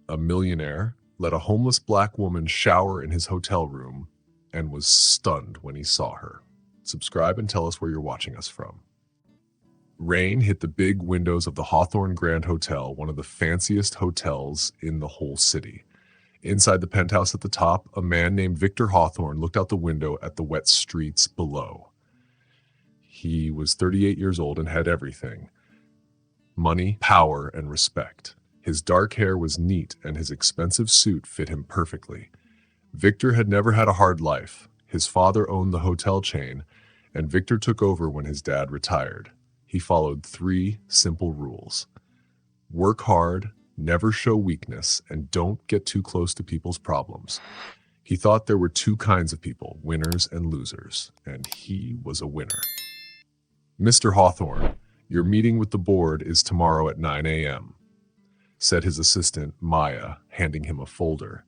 A millionaire let a homeless black woman shower in his hotel room and was stunned when he saw her. Subscribe and tell us where you're watching us from. Rain hit the big windows of the Hawthorne Grand Hotel, one of the fanciest hotels in the whole city. Inside the penthouse at the top, a man named Victor Hawthorne looked out the window at the wet streets below. He was 38 years old and had everything: money, power, and respect. His dark hair was neat and his expensive suit fit him perfectly. Victor had never had a hard life. His father owned the hotel chain, and Victor took over when his dad retired. He followed 3 simple rules: work hard, never show weakness, and don't get too close to people's problems. He thought there were 2 kinds of people, winners and losers, and he was a winner. "Mr. Hawthorne, your meeting with the board is tomorrow at 9 a.m., said his assistant, Maya, handing him a folder.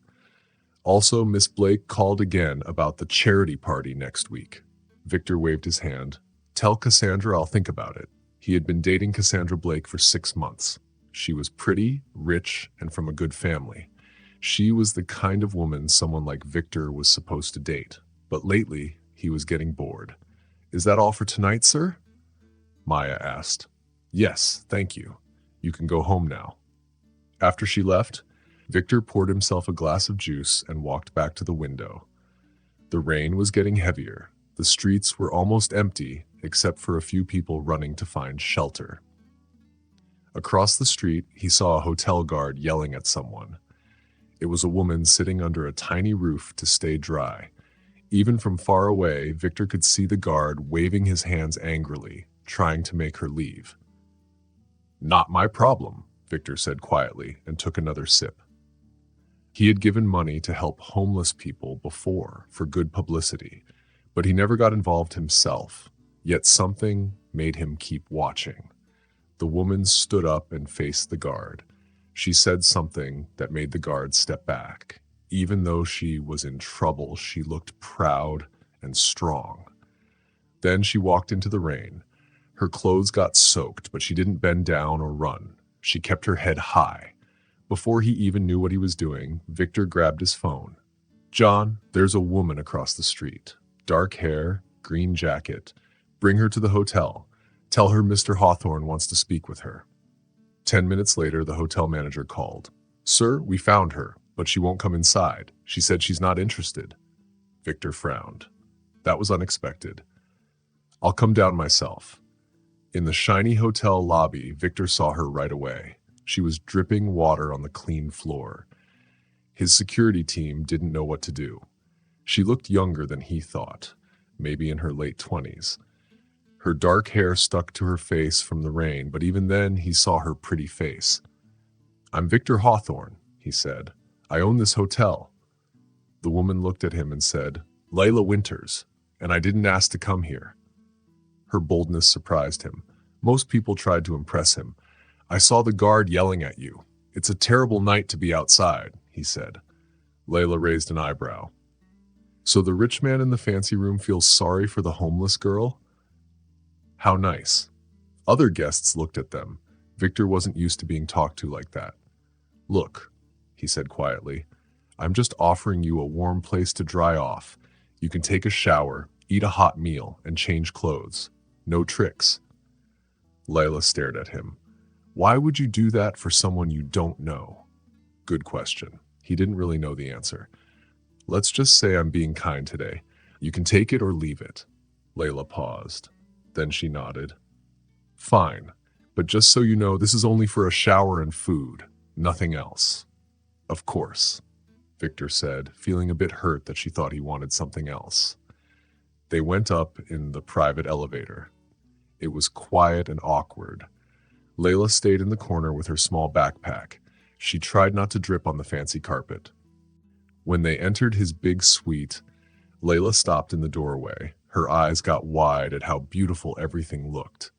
"Also, Miss Blake called again about the charity party next week." Victor waved his hand. "Tell Cassandra I'll think about it." He had been dating Cassandra Blake for 6 months. She was pretty, rich, and from a good family. She was the kind of woman someone like Victor was supposed to date. But lately, he was getting bored. "Is that all for tonight, sir?" Maya asked. "Yes, thank you. You can go home now." After she left, Victor poured himself a glass of juice and walked back to the window. The rain was getting heavier. The streets were almost empty, except for a few people running to find shelter. Across the street, he saw a hotel guard yelling at someone. It was a woman sitting under a tiny roof to stay dry. Even from far away, Victor could see the guard waving his hands angrily, trying to make her leave. "Not my problem," Victor said quietly and took another sip. He had given money to help homeless people before for good publicity, but he never got involved himself. Yet something made him keep watching. The woman stood up and faced the guard. She said something that made the guard step back. Even though she was in trouble, she looked proud and strong. Then she walked into the rain. Her clothes got soaked, but she didn't bend down or run. She kept her head high. Before he even knew what he was doing, Victor grabbed his phone. "John, there's a woman across the street. Dark hair, green jacket. Bring her to the hotel. Tell her Mr. Hawthorne wants to speak with her." 10 minutes later, the hotel manager called. "Sir, we found her, but she won't come inside. She said she's not interested." Victor frowned. That was unexpected. "I'll come down myself." In the shiny hotel lobby, Victor saw her right away. She was dripping water on the clean floor. His security team didn't know what to do. She looked younger than he thought, maybe in her late 20s. Her dark hair stuck to her face from the rain, but even then he saw her pretty face. "I'm Victor Hawthorne," he said. "I own this hotel." The woman looked at him and said, "Layla Winters, and I didn't ask to come here." Her boldness surprised him. Most people tried to impress him. "I saw the guard yelling at you. It's a terrible night to be outside," he said. Layla raised an eyebrow. "So the rich man in the fancy room feels sorry for the homeless girl? How nice." Other guests looked at them. Victor wasn't used to being talked to like that. "Look," he said quietly, "I'm just offering you a warm place to dry off. You can take a shower, eat a hot meal, and change clothes. No tricks." Layla stared at him. "Why would you do that for someone you don't know?" Good question. He didn't really know the answer. "Let's just say I'm being kind today. You can take it or leave it." Layla paused. Then she nodded. "Fine, but just so you know, this is only for a shower and food, nothing else." "Of course," Victor said, feeling a bit hurt that she thought he wanted something else. They went up in the private elevator. It was quiet and awkward. Layla stayed in the corner with her small backpack. She tried not to drip on the fancy carpet. When they entered his big suite, Layla stopped in the doorway. Her eyes got wide at how beautiful everything looked.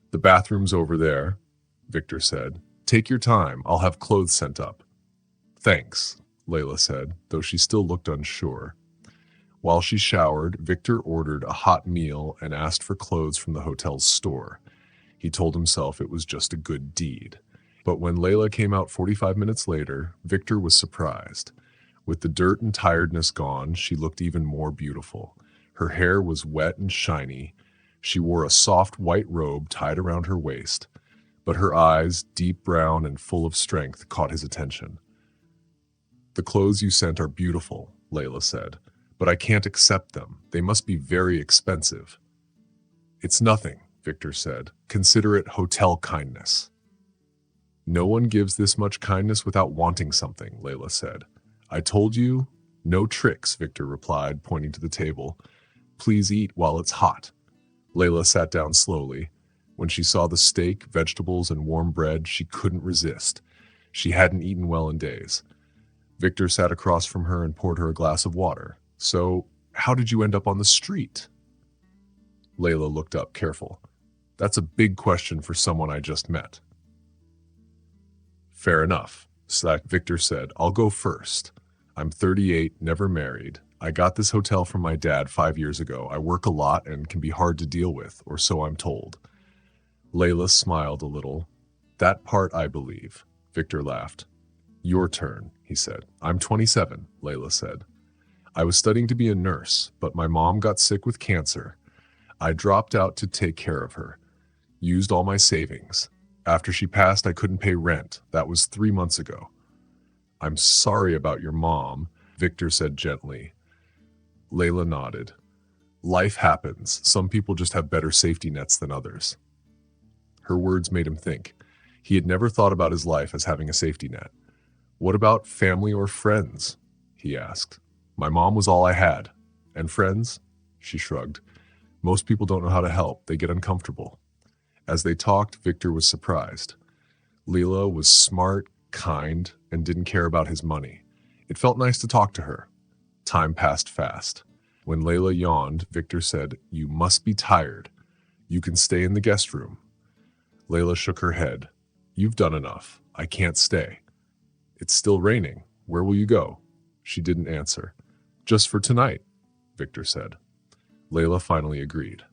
"The bathroom's over there," Victor said. "Take your time. I'll have clothes sent up." "Thanks," Layla said, though she still looked unsure. While she showered, Victor ordered a hot meal and asked for clothes from the hotel's store. He told himself it was just a good deed. But when Layla came out 45 minutes later, Victor was surprised. With the dirt and tiredness gone, she looked even more beautiful. Her hair was wet and shiny. She wore a soft white robe tied around her waist, but her eyes, deep brown and full of strength, caught his attention. "The clothes you sent are beautiful," Layla said, "but I can't accept them. They must be very expensive." "It's nothing," Victor said. "Consider it hotel kindness." "No one gives this much kindness without wanting something," Layla said. "I told you, no tricks," Victor replied, pointing to the table. "Please eat while it's hot." Layla sat down slowly. When she saw the steak, vegetables, and warm bread, she couldn't resist. She hadn't eaten well in days. Victor sat across from her and poured her a glass of water. "So, how did you end up on the street?" Layla looked up, careful. "That's a big question for someone I just met." "Fair enough," Victor said. "I'll go first. I'm 38, never married. I got this hotel from my dad 5 years ago. I work a lot and can be hard to deal with, or so I'm told." Layla smiled a little. "That part I believe." Victor laughed. "Your turn," he said. "I'm 27, Layla said. "I was studying to be a nurse, but my mom got sick with cancer. I dropped out to take care of her. Used all my savings. After she passed, I couldn't pay rent. That was 3 months ago." "I'm sorry about your mom," Victor said gently. Layla nodded. "Life happens. Some people just have better safety nets than others." Her words made him think. He had never thought about his life as having a safety net. "What about family or friends?" he asked. "My mom was all I had. And friends?" She shrugged. "Most people don't know how to help. They get uncomfortable." As they talked, Victor was surprised. Layla was smart, kind, and didn't care about his money. It felt nice to talk to her. Time passed fast. When Layla yawned, Victor said, "You must be tired. You can stay in the guest room." Layla shook her head. "You've done enough. I can't stay." "It's still raining. Where will you go?" She didn't answer. "Just for tonight," Victor said. Layla finally agreed.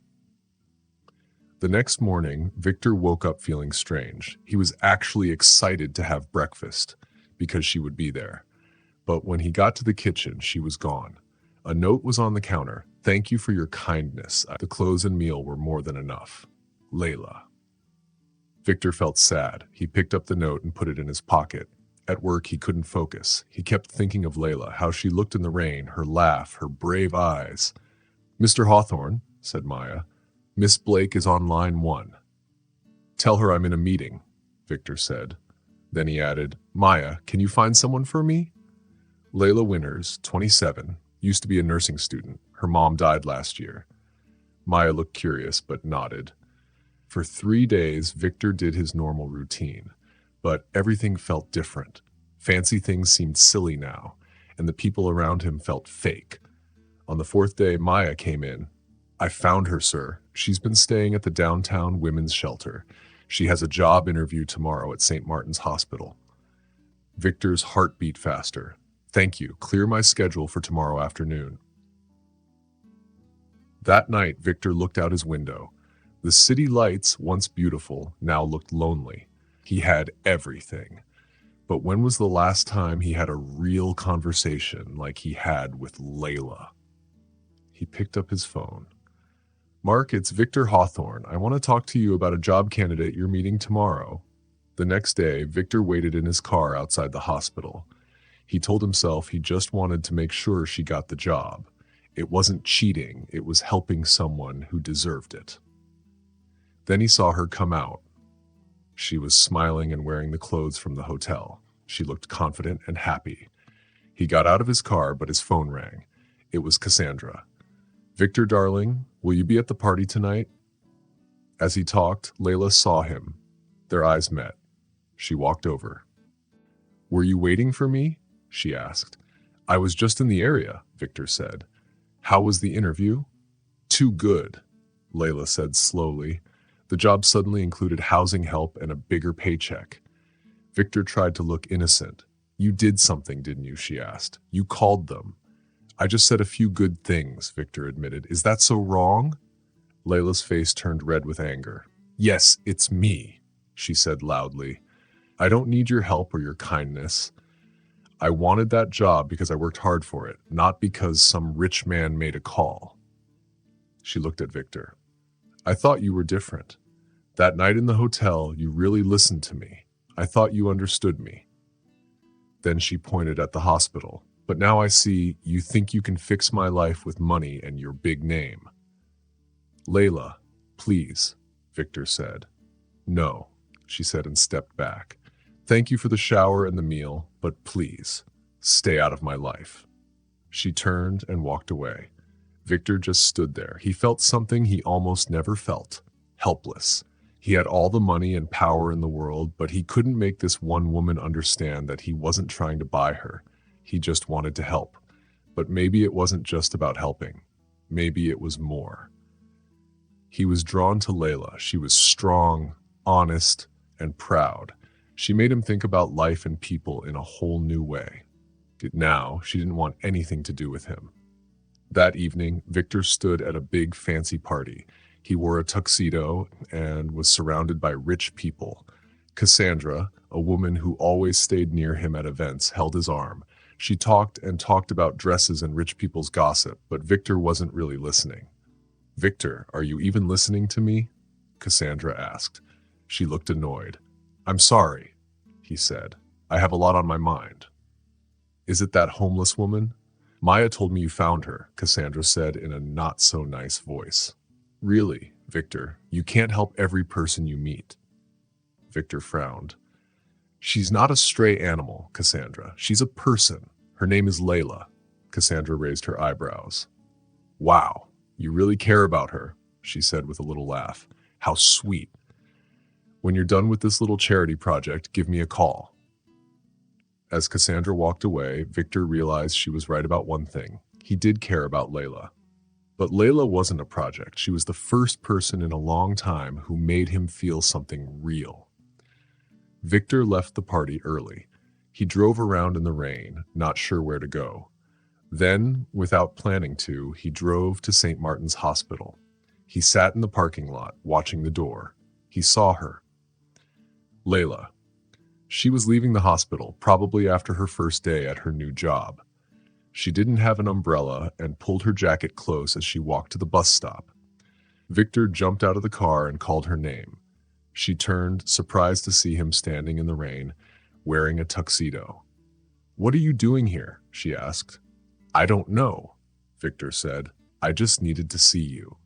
The next morning, Victor woke up feeling strange. He was actually excited to have breakfast because she would be there. But when he got to the kitchen, she was gone. A note was on the counter. "Thank you for your kindness. The clothes and meal were more than enough. Layla." Victor felt sad. He picked up the note and put it in his pocket. At work, he couldn't focus. He kept thinking of Layla, how she looked in the rain, her laugh, her brave eyes. "Mr. Hawthorne," said Maya, "Miss Blake is on line 1. "Tell her I'm in a meeting," Victor said. Then he added, "Maya, can you find someone for me?" Layla Winters, 27, used to be a nursing student. Her mom died last year. Maya looked curious, but nodded. For 3 days, Victor did his normal routine, but everything felt different. Fancy things seemed silly now, and the people around him felt fake. On the 4th day, Maya came in. "I found her, sir. She's been staying at the downtown women's shelter. She has a job interview tomorrow at St. Martin's Hospital." Victor's heart beat faster. "Thank you. Clear my schedule for tomorrow afternoon." That night, Victor looked out his window. The city lights, once beautiful, now looked lonely. He had everything. But when was the last time he had a real conversation like he had with Layla? He picked up his phone. "Mark, it's Victor Hawthorne. I want to talk to you about a job candidate you're meeting tomorrow." The next day, Victor waited in his car outside the hospital. He told himself he just wanted to make sure she got the job. It wasn't cheating, it was helping someone who deserved it. Then he saw her come out. She was smiling and wearing the clothes from the hotel. She looked confident and happy. He got out of his car, but his phone rang. It was Cassandra. "Victor, darling, will you be at the party tonight?" As he talked, Layla saw him. Their eyes met. She walked over. "Were you waiting for me?" she asked. "I was just in the area," Victor said. "How was the interview?" "Too good," Layla said slowly. The job suddenly included housing help and a bigger paycheck. Victor tried to look innocent. "You did something, didn't you?" she asked. "You called them." "I just said a few good things," Victor admitted. "Is that so wrong?" Layla's face turned red with anger. "Yes, it's me," she said loudly. I don't need your help or your kindness. I wanted that job because I worked hard for it, not because some rich man made a call. She looked at Victor. I thought you were different. That night in the hotel, you really listened to me. I thought you understood me. Then she pointed at the hospital. But now I see you think you can fix my life with money and your big name. Layla, please, Victor said. No, she said and stepped back. Thank you for the shower and the meal, but please, stay out of my life. She turned and walked away. Victor just stood there. He felt something he almost never felt, helpless. He had all the money and power in the world, but he couldn't make this one woman understand that he wasn't trying to buy her. He just wanted to help. But maybe it wasn't just about helping. Maybe it was more. He was drawn to Layla. She was strong, honest, and proud. She made him think about life and people in a whole new way. Now, she didn't want anything to do with him. That evening, Victor stood at a big fancy party. He wore a tuxedo and was surrounded by rich people. Cassandra, a woman who always stayed near him at events, held his arm. She talked and talked about dresses and rich people's gossip, but Victor wasn't really listening. Victor, are you even listening to me? Cassandra asked. She looked annoyed. I'm sorry, he said. I have a lot on my mind. Is it that homeless woman? Maya told me you found her, Cassandra said in a not-so-nice voice. Really, Victor, you can't help every person you meet. Victor frowned. She's not a stray animal, Cassandra. She's a person. Her name is Layla. Cassandra raised her eyebrows. Wow, you really care about her, she said with a little laugh. How sweet. When you're done with this little charity project, give me a call. As Cassandra walked away, Victor realized she was right about one thing. He did care about Layla. But Layla wasn't a project. She was the first person in a long time who made him feel something real. Victor left the party early. He drove around in the rain, not sure where to go. Then, without planning to, he drove to St. Martin's Hospital. He sat in the parking lot, watching the door. He saw her. Layla. She was leaving the hospital, probably after her first day at her new job. She didn't have an umbrella and pulled her jacket close as she walked to the bus stop. Victor jumped out of the car and called her name. She turned, surprised to see him standing in the rain, wearing a tuxedo. What are you doing here? She asked. I don't know, Victor said. I just needed to see you.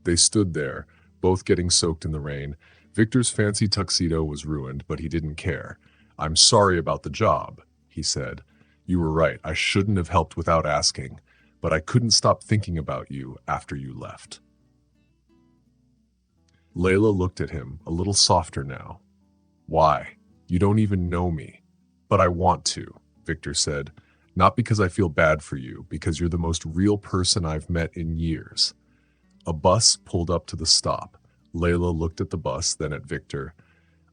They stood there, both getting soaked in the rain. Victor's fancy tuxedo was ruined, but he didn't care. I'm sorry about the job, he said. You were right, I shouldn't have helped without asking, but I couldn't stop thinking about you after you left. Layla looked at him, a little softer now. Why? You don't even know me. But I want to, Victor said. Not because I feel bad for you, because you're the most real person I've met in years. A bus pulled up to the stop. Layla looked at the bus, then at Victor.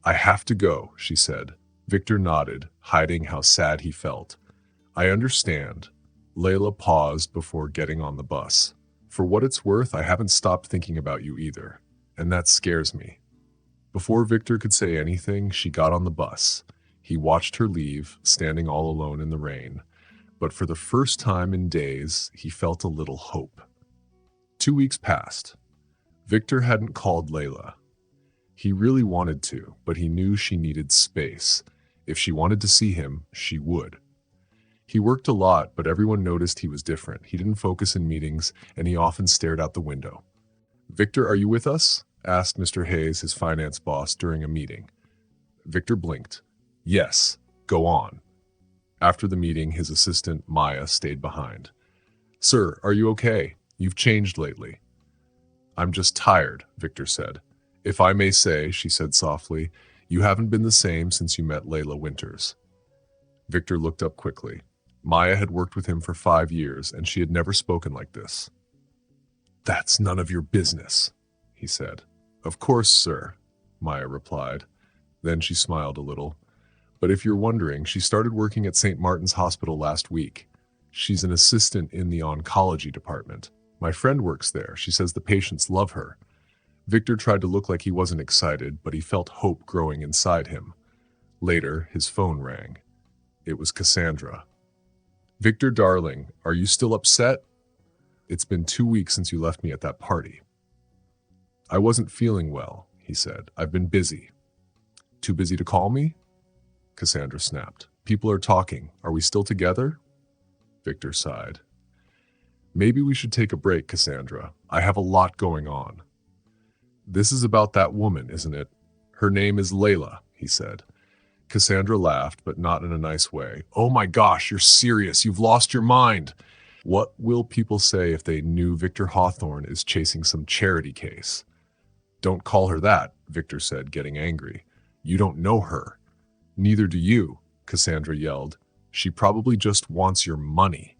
I have to go, she said. Victor nodded, hiding how sad he felt. I understand. Layla paused before getting on the bus. For what it's worth, I haven't stopped thinking about you either, and that scares me. Before Victor could say anything, she got on the bus. He watched her leave, standing all alone in the rain. But for the first time in days, he felt a little hope. 2 weeks passed. Victor hadn't called Layla. He really wanted to, but he knew she needed space. If she wanted to see him, she would. He worked a lot, but everyone noticed he was different. He didn't focus in meetings, and he often stared out the window. Victor, are you with us? Asked Mr. Hayes, his finance boss, during a meeting. Victor blinked. Yes, go on. After the meeting, his assistant, Maya, stayed behind. Sir, are you okay? You've changed lately. I'm just tired, Victor said. If I may say, she said softly, you haven't been the same since you met Layla Winters. Victor looked up quickly. Maya had worked with him for 5 years, and she had never spoken like this. That's none of your business, he said. Of course, sir, Maya replied. Then she smiled a little. But if you're wondering, she started working at St. Martin's Hospital last week. She's an assistant in the oncology department. My friend works there. She says the patients love her. Victor tried to look like he wasn't excited, but he felt hope growing inside him. Later, his phone rang. It was Cassandra. "Victor, darling, are you still upset? It's been 2 weeks since you left me at that party." "I wasn't feeling well," he said. "I've been busy." "Too busy to call me?" Cassandra snapped. "People are talking. Are we still together?" Victor sighed. "Maybe we should take a break, Cassandra. I have a lot going on." "This is about that woman, isn't it? Her name is Layla," he said. Cassandra laughed, but not in a nice way. "Oh my gosh, you're serious. You've lost your mind. What will people say if they knew Victor Hawthorne is chasing some charity case?" "Don't call her that," Victor said, getting angry. "You don't know her." "Neither do you," Cassandra yelled. "She probably just wants your money."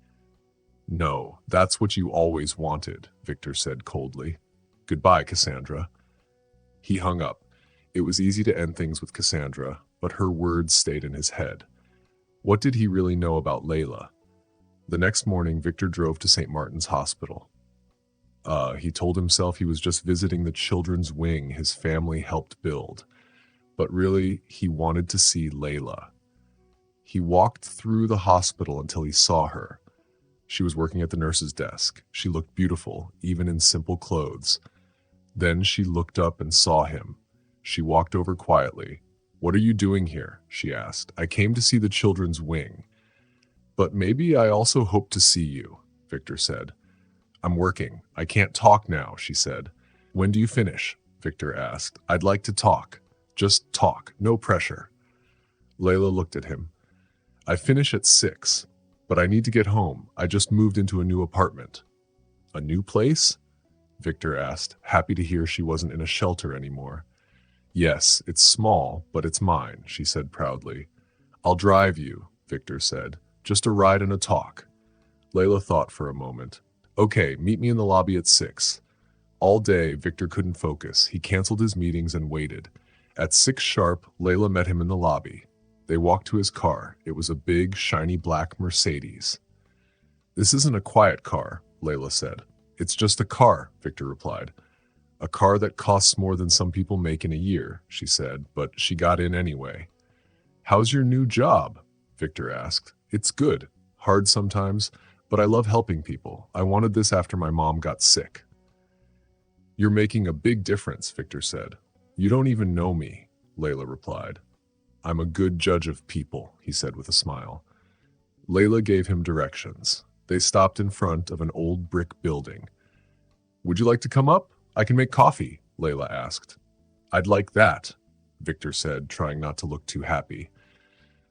"No, that's what you always wanted," Victor said coldly. "Goodbye, Cassandra." He hung up. It was easy to end things with Cassandra, but her words stayed in his head. What did he really know about Layla? The next morning, Victor drove to St. Martin's Hospital. He told himself he was just visiting the children's wing his family helped build. But really, he wanted to see Layla. He walked through the hospital until he saw her. She was working at the nurse's desk. She looked beautiful, even in simple clothes. Then she looked up and saw him. She walked over quietly. "What are you doing here?" she asked. "I came to see the children's wing." "But maybe I also hope to see you," Victor said. "I'm working. I can't talk now," she said. "When do you finish?" Victor asked. "I'd like to talk. Just talk. No pressure." Layla looked at him. "I finish at 6, but I need to get home. I just moved into a new apartment." "A new place?" Victor asked, happy to hear she wasn't in a shelter anymore. "Yes, it's small, but it's mine," she said proudly. "I'll drive you," Victor said. "Just a ride and a talk." Layla thought for a moment. "Okay, meet me in the lobby at 6. All day, Victor couldn't focus. He canceled his meetings and waited. At 6 sharp, Layla met him in the lobby. They walked to his car. It was a big, shiny black Mercedes. "This isn't a quiet car," Layla said. "It's just a car," Victor replied. "A car that costs more than some people make in a year," she said, but she got in anyway. "How's your new job?" Victor asked. "It's good. Hard sometimes, but I love helping people. I wanted this after my mom got sick." "You're making a big difference," Victor said. "You don't even know me," Layla replied. "I'm a good judge of people," he said with a smile. Layla gave him directions. They stopped in front of an old brick building. "Would you like to come up? I can make coffee," Layla asked. "I'd like that," Victor said, trying not to look too happy.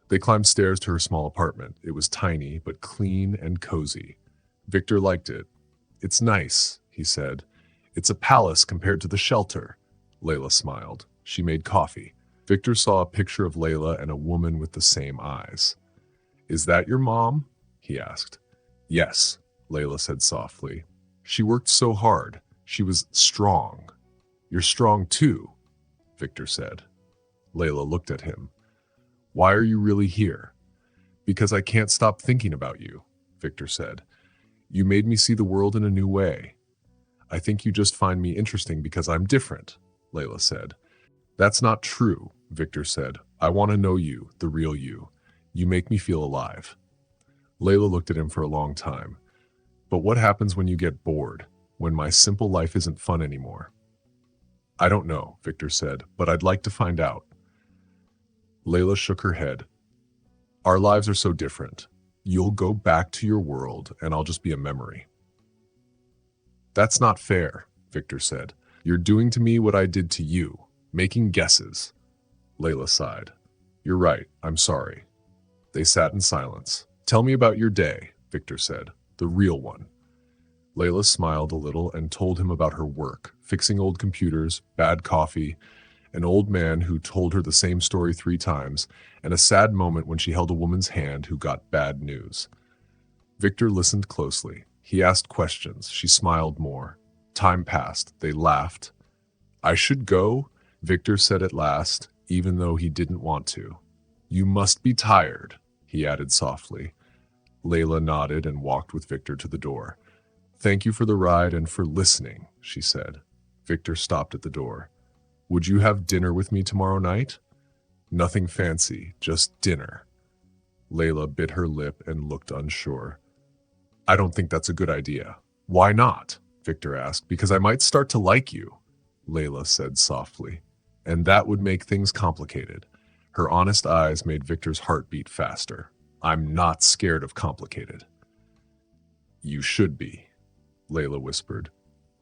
They climbed stairs to her small apartment. It was tiny, but clean and cozy. Victor liked it. "It's nice," he said. "It's a palace compared to the shelter." Layla smiled. She made coffee. Victor saw a picture of Layla and a woman with the same eyes. "Is that your mom?" he asked. "Yes," Layla said softly. "She worked so hard. She was strong." "You're strong too," Victor said. Layla looked at him. "Why are you really here?" "Because I can't stop thinking about you," Victor said. "You made me see the world in a new way." "I think you just find me interesting because I'm different," Layla said. "That's not true," Victor said. "I want to know you, the real you. You make me feel alive." Layla looked at him for a long time. "But what happens when you get bored? When my simple life isn't fun anymore?" "I don't know," Victor said, "but I'd like to find out." Layla shook her head. "Our lives are so different. You'll go back to your world, and I'll just be a memory." "That's not fair," Victor said. "You're doing to me what I did to you, making guesses." Layla sighed. "You're right. I'm sorry." They sat in silence. "Tell me about your day," Victor said. "The real one." Layla smiled a little and told him about her work, fixing old computers, bad coffee, an old man who told her the same story 3 times, and a sad moment when she held a woman's hand who got bad news. Victor listened closely. He asked questions. She smiled more. Time passed. They laughed. "I should go," Victor said at last, even though he didn't want to. "You must be tired," he added softly. Layla nodded and walked with Victor to the door. "Thank you for the ride and for listening," she said. Victor stopped at the door. "Would you have dinner with me tomorrow night?" Nothing fancy, just dinner. Layla bit her lip and looked unsure. I don't think that's a good idea. Why not? Victor asked. Because I might start to like you, Layla said softly. And that would make things complicated. Her honest eyes made Victor's heart beat faster. I'm not scared of complicated. You should be, Layla whispered.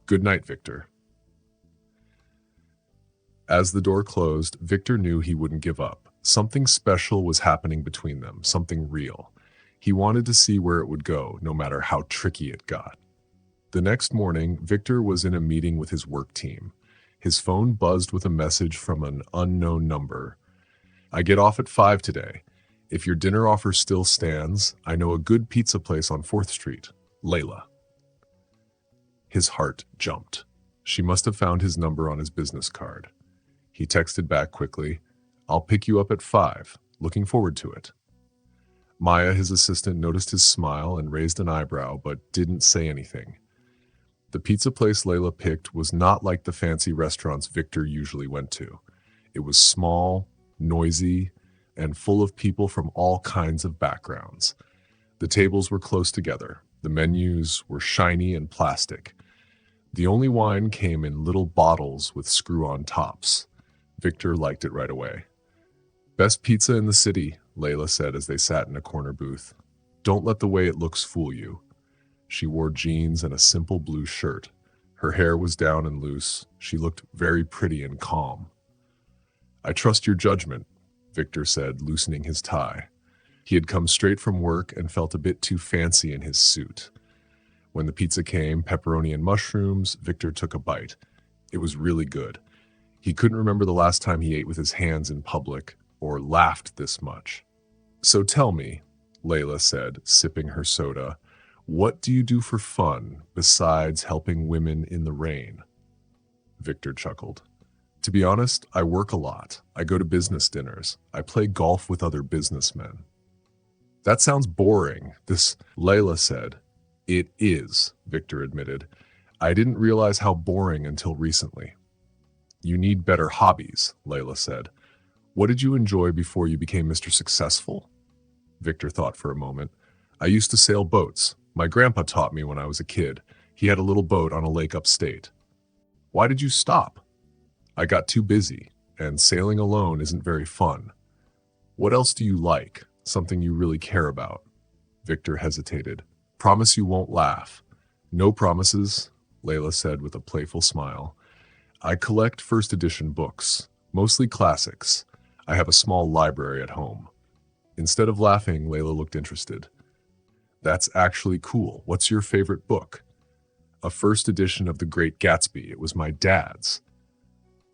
Good night, Victor. As the door closed, Victor knew he wouldn't give up. Something special was happening between them, something real. He wanted to see where it would go, no matter how tricky it got. The next morning, Victor was in a meeting with his work team. His phone buzzed with a message from an unknown number. I get off at 5 today. If your dinner offer still stands, I know a good pizza place on 4th Street. Layla. His heart jumped. She must have found his number on his business card. He texted back quickly, I'll pick you up at 5. Looking forward to it. Maya, his assistant, noticed his smile and raised an eyebrow, but didn't say anything. The pizza place Layla picked was not like the fancy restaurants Victor usually went to. It was small, noisy, and full of people from all kinds of backgrounds. The tables were close together. The menus were shiny and plastic. The only wine came in little bottles with screw-on tops. Victor liked it right away. Best pizza in the city, Layla said as they sat in a corner booth. Don't let the way it looks fool you. She wore jeans and a simple blue shirt. Her hair was down and loose. She looked very pretty and calm. I trust your judgment, Victor said, loosening his tie. He had come straight from work and felt a bit too fancy in his suit. When the pizza came, pepperoni and mushrooms, Victor took a bite. It was really good. He couldn't remember the last time he ate with his hands in public or laughed this much. So tell me, Layla said, sipping her soda, what do you do for fun besides helping women in the rain? Victor chuckled. To be honest, I work a lot. I go to business dinners. I play golf with other businessmen. That sounds boring, Layla said. It is, Victor admitted. I didn't realize how boring until recently. You need better hobbies, Layla said. What did you enjoy before you became Mr. Successful? Victor thought for a moment. I used to sail boats. My grandpa taught me when I was a kid. He had a little boat on a lake upstate. Why did you stop? I got too busy, and sailing alone isn't very fun. What else do you like? Something you really care about? Victor hesitated. Promise you won't laugh. No promises, Layla said with a playful smile. I collect first edition books, mostly classics. I have a small library at home. Instead of laughing, Layla looked interested. That's actually cool. What's your favorite book? A first edition of The Great Gatsby. It was my dad's.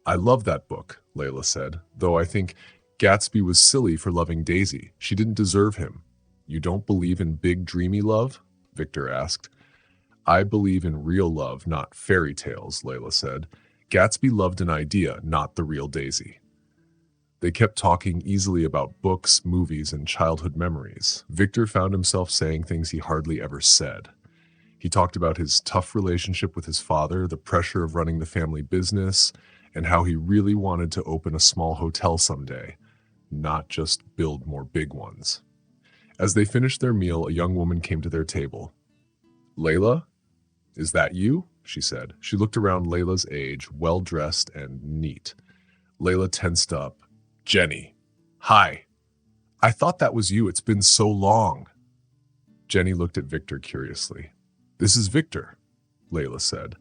I love that book, Layla said, though I think Gatsby was silly for loving Daisy. She didn't deserve him. You don't believe in big dreamy love? Victor asked. I believe in real love, not fairy tales, Layla said. Gatsby loved an idea, not the real Daisy. They kept talking easily about books, movies, and childhood memories. Victor found himself saying things he hardly ever said. He talked about his tough relationship with his father, the pressure of running the family business, and how he really wanted to open a small hotel someday, not just build more big ones. As they finished their meal, a young woman came to their table. Layla, is that you? She said. She looked around Layla's age, well-dressed and neat. Layla tensed up. Jenny. Hi. I thought that was you. It's been so long. Jenny looked at Victor curiously. This is Victor, Layla said.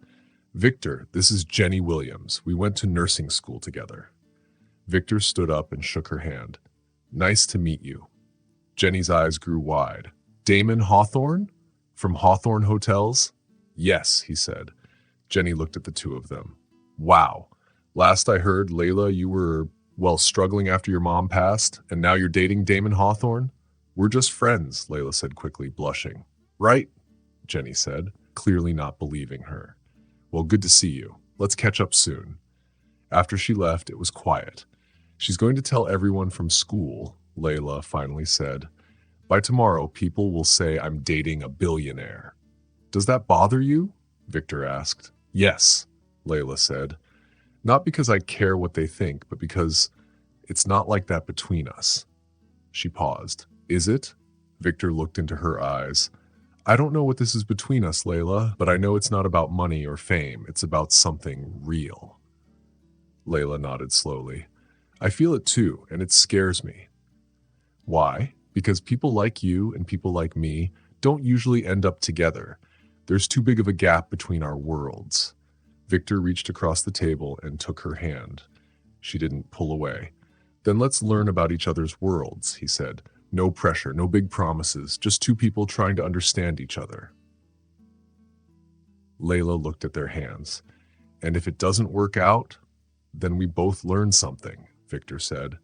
Victor, this is Jenny Williams. We went to nursing school together. Victor stood up and shook her hand. Nice to meet you. Jenny's eyes grew wide. Damon Hawthorne? From Hawthorne Hotels? Yes, he said. Jenny looked at the two of them. Wow. Last I heard, Layla, you were, struggling after your mom passed, and now you're dating Damon Hawthorne? We're just friends, Layla said quickly, blushing. Right? Jenny said, clearly not believing her. Well, good to see you. Let's catch up soon. After she left, it was quiet. She's going to tell everyone from school, Layla finally said. By tomorrow, people will say I'm dating a billionaire. Does that bother you? Victor asked. Yes, Layla said. Not because I care what they think, but because It's not like that between us. She paused. Is it? Victor looked into her eyes. I don't know what this is between us, Layla, but I know it's not about money or fame. It's about something real. Layla nodded slowly. I feel it too, and it scares me. Why? Because people like you and people like me don't usually end up together. There's too big of a gap between our worlds. Victor reached across the table and took her hand. She didn't pull away. Then let's learn about each other's worlds, he said. No pressure, no big promises, just two people trying to understand each other. Layla looked at their hands. And if it doesn't work out, then we both learn something, Victor said.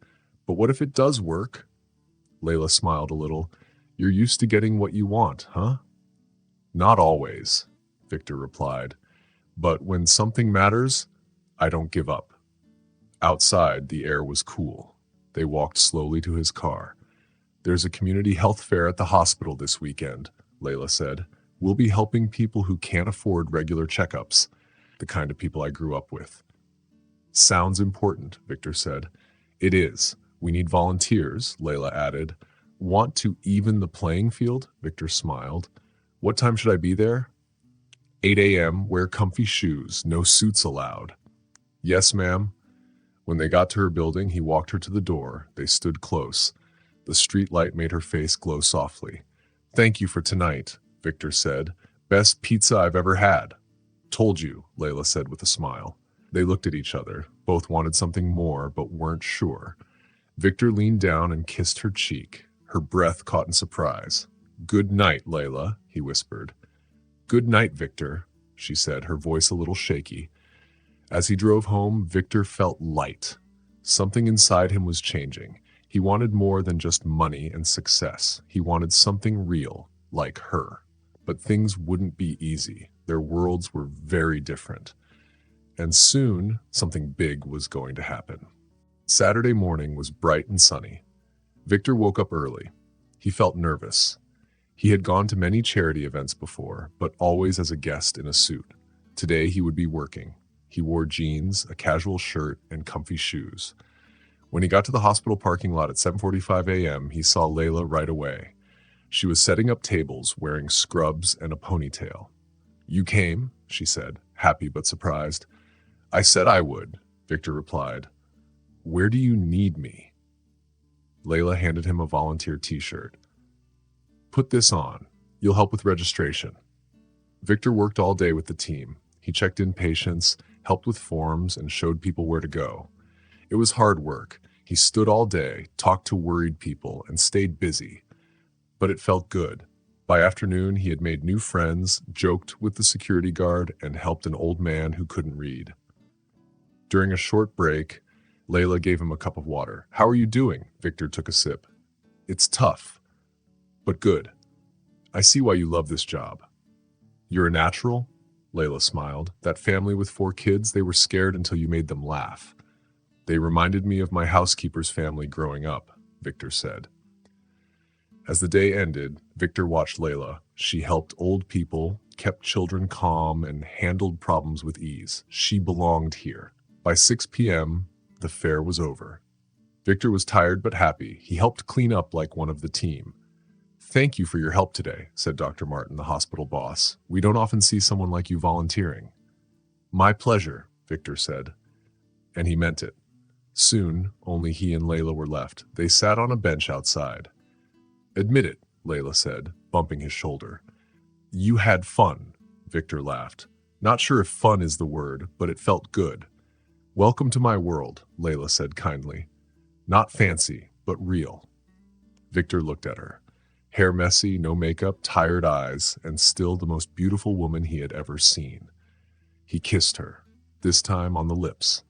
But what if it does work? Layla smiled a little. You're used to getting what you want, huh? Not always, Victor replied. But when something matters, I don't give up. Outside, the air was cool. They walked slowly to his car. There's a community health fair at the hospital this weekend, Layla said. We'll be helping people who can't afford regular checkups, the kind of people I grew up with. Sounds important, Victor said. It is. We need volunteers, Layla added. Want to even the playing field? Victor smiled. What time should I be there? 8 a.m., wear comfy shoes, no suits allowed. Yes, ma'am. When they got to her building, he walked her to the door. They stood close. The street light made her face glow softly. Thank you for tonight, Victor said. Best pizza I've ever had. Told you, Layla said with a smile. They looked at each other. Both wanted something more, but weren't sure. Victor leaned down and kissed her cheek. Her breath caught in surprise. Good night, Layla, he whispered. Good night, Victor, she said, her voice a little shaky. As he drove home, Victor felt light. Something inside him was changing. He wanted more than just money and success. He wanted something real, like her. But things wouldn't be easy. Their worlds were very different. And soon, something big was going to happen. Saturday morning was bright and sunny. Victor woke up early. He felt nervous. He had gone to many charity events before, but always as a guest in a suit. Today he would be working. He wore jeans, a casual shirt, and comfy shoes. When he got to the hospital parking lot at 7:45 a.m., he saw Layla right away. She was setting up tables, wearing scrubs and a ponytail. You came, she said, happy but surprised. I said I would, Victor replied. Where do you need me? Layla handed him a volunteer t-shirt. Put this on. You'll help with registration. Victor worked all day with the team. He checked in patients, helped with forms, and showed people where to go. It was hard work. He stood all day, talked to worried people, and stayed busy. But it felt good. By afternoon, he had made new friends, joked with the security guard, and helped an old man who couldn't read. During a short break, Layla gave him a cup of water. How are you doing? Victor took a sip. It's tough, but good. I see why you love this job. You're a natural? Layla smiled. That family with 4 kids, they were scared until you made them laugh. They reminded me of my housekeeper's family growing up, Victor said. As the day ended, Victor watched Layla. She helped old people, kept children calm, and handled problems with ease. She belonged here. By 6 p.m., the fair was over. Victor was tired but happy. He helped clean up like one of the team. Thank you for your help today, said Dr. Martin, the hospital boss. We don't often see someone like you volunteering. My pleasure, Victor said. And he meant it. Soon, only he and Layla were left. They sat on a bench outside. Admit it, Layla said, bumping his shoulder. You had fun, Victor laughed. Not sure if fun is the word, but it felt good. Welcome to my world, Layla said kindly. Not fancy, but real. Victor looked at her. Hair messy, no makeup, tired eyes, and still the most beautiful woman he had ever seen. He kissed her, this time on the lips.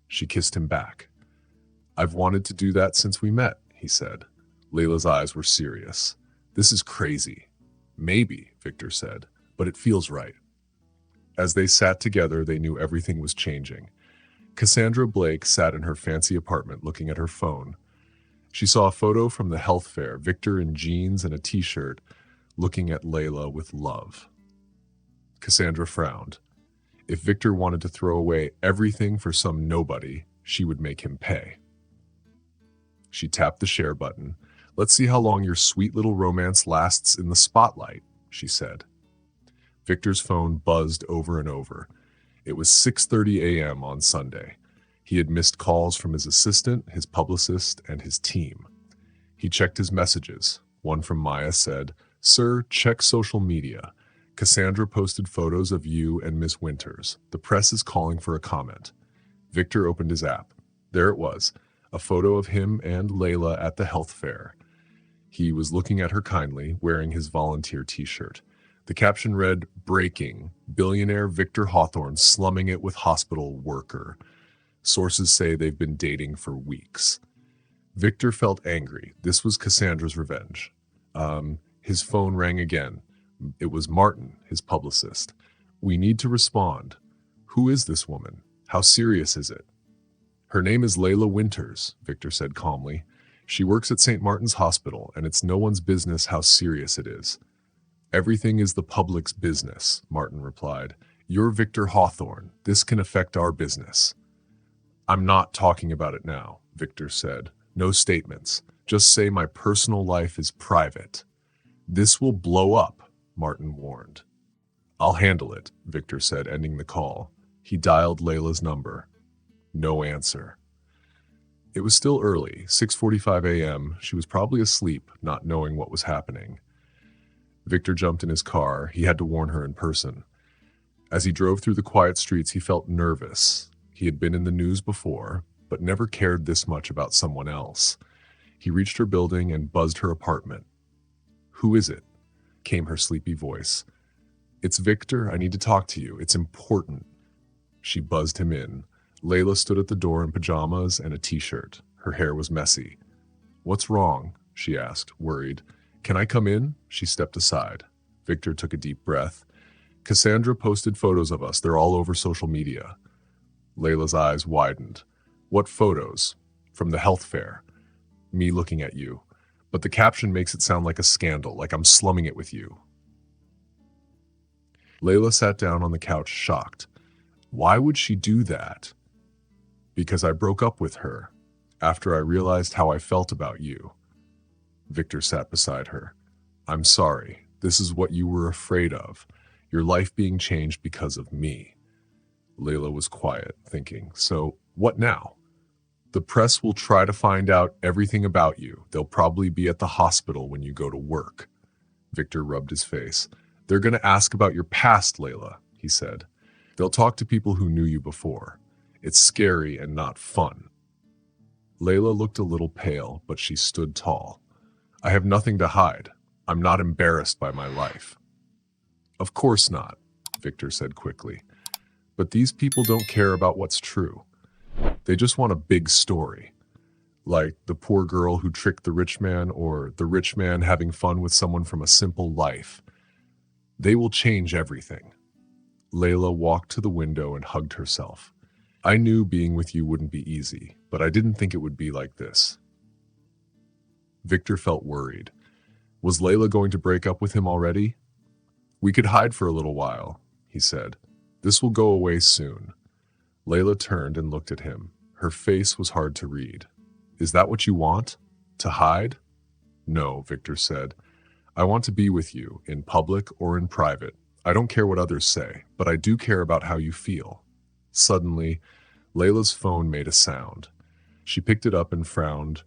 She kissed him back. I've wanted to do that since we met, he said. Layla's eyes were serious. This is crazy. Maybe, Victor said, but it feels right. As they sat together, they knew everything was changing. Cassandra Blake sat in her fancy apartment looking at her phone. She saw a photo from the health fair, Victor in jeans and a t-shirt, looking at Layla with love. Cassandra frowned. If Victor wanted to throw away everything for some nobody, she would make him pay. She tapped the share button. "Let's see how long your sweet little romance lasts in the spotlight," she said. Victor's phone buzzed over and over. It was 6:30 a.m. on Sunday. He had missed calls from his assistant, his publicist, and his team. He checked his messages. One from Maya said, "Sir, check social media. Cassandra posted photos of you and Miss Winters. The press is calling for a comment." Victor opened his app. There it was, a photo of him and Layla at the health fair. He was looking at her kindly, wearing his volunteer t-shirt. The caption read, "Breaking, billionaire Victor Hawthorne slumming it with hospital worker. Sources say they've been dating for weeks." Victor felt angry. This was Cassandra's revenge. His phone rang again. It was Martin, his publicist. "We need to respond. Who is this woman? How serious is it?" "Her name is Layla Winters," Victor said calmly. "She works at St. Martin's Hospital, and it's no one's business how serious it is." "Everything is the public's business," Martin replied. "You're Victor Hawthorne. This can affect our business." "I'm not talking about it now," Victor said. "No statements. Just say my personal life is private." "This will blow up," Martin warned. "I'll handle it," Victor said, ending the call. He dialed Layla's number. No answer. It was still early, 6:45 a.m. She was probably asleep, not knowing what was happening. Victor jumped in his car. He had to warn her in person. As he drove through the quiet streets, he felt nervous. He had been in the news before, but never cared this much about someone else. He reached her building and buzzed her apartment. "Who is it?" came her sleepy voice. "It's Victor. I need to talk to you. It's important." She buzzed him in. Layla stood at the door in pajamas and a t-shirt. Her hair was messy. "What's wrong?" she asked, worried. "Can I come in?" She stepped aside. Victor took a deep breath. "Cassandra posted photos of us. They're all over social media." Layla's eyes widened. "What photos?" "From the health fair. Me looking at you. But the caption makes it sound like a scandal, like I'm slumming it with you." Layla sat down on the couch, shocked. "Why would she do that?" "Because I broke up with her, after I realized how I felt about you." Victor sat beside her. "I'm sorry. This is what you were afraid of. Your life being changed because of me." Layla was quiet, thinking, "So, what now?" "The press will try to find out everything about you. They'll probably be at the hospital when you go to work." Victor rubbed his face. "They're going to ask about your past, Layla," he said. "They'll talk to people who knew you before. It's scary and not fun." Layla looked a little pale, but she stood tall. "I have nothing to hide. I'm not embarrassed by my life." "Of course not," Victor said quickly. "But these people don't care about what's true. They just want a big story. Like the poor girl who tricked the rich man, or the rich man having fun with someone from a simple life. They will change everything." Layla walked to the window and hugged herself. "I knew being with you wouldn't be easy, but I didn't think it would be like this." Victor felt worried. Was Layla going to break up with him already? "We could hide for a little while," he said. "This will go away soon." Layla turned and looked at him. Her face was hard to read. "Is that what you want? To hide?" "No," Victor said. "I want to be with you, in public or in private. I don't care what others say, but I do care about how you feel." Suddenly, Layla's phone made a sound. She picked it up and frowned.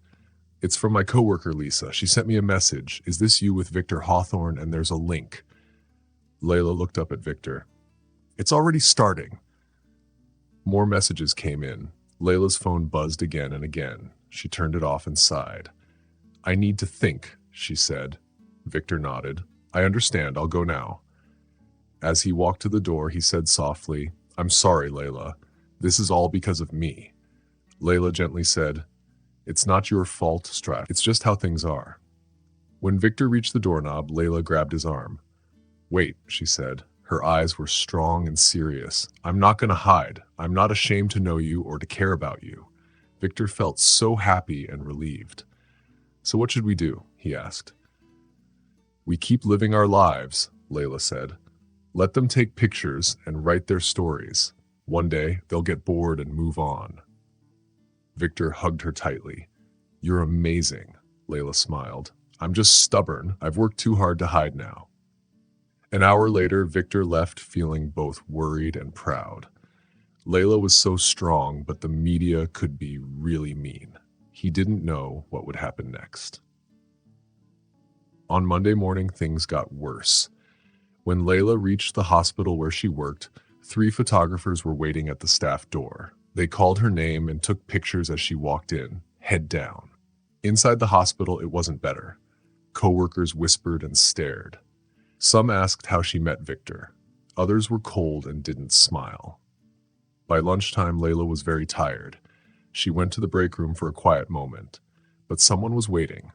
"It's from my coworker, Lisa. She sent me a message. Is this you with Victor Hawthorne? And there's a link." Layla looked up at Victor. "It's already starting." More messages came in. Layla's phone buzzed again and again. She turned it off and sighed. "I need to think," she said. Victor nodded. "I understand. I'll go now." As he walked to the door, he said softly, "I'm sorry, Layla. This is all because of me." Layla gently said, "It's not your fault, Strat. It's just how things are." When Victor reached the doorknob, Layla grabbed his arm. "Wait," she said. Her eyes were strong and serious. "I'm not going to hide. I'm not ashamed to know you or to care about you." Victor felt so happy and relieved. "So what should we do?" he asked. "We keep living our lives," Layla said. "Let them take pictures and write their stories. One day, they'll get bored and move on." Victor hugged her tightly. You're amazing, Layla smiled. I'm just stubborn. I've worked too hard to hide now. An hour later, Victor left feeling both worried and proud. Layla was so strong, but the media could be really mean. He didn't know what would happen next. On Monday morning, things got worse. When Layla reached the hospital where she worked, 3 photographers were waiting at the staff door. They called her name and took pictures as she walked in, head down. Inside the hospital, it wasn't better. Coworkers whispered and stared. Some asked how she met Victor. Others were cold and didn't smile. By lunchtime, Layla was very tired. She went to the break room for a quiet moment, but someone was waiting.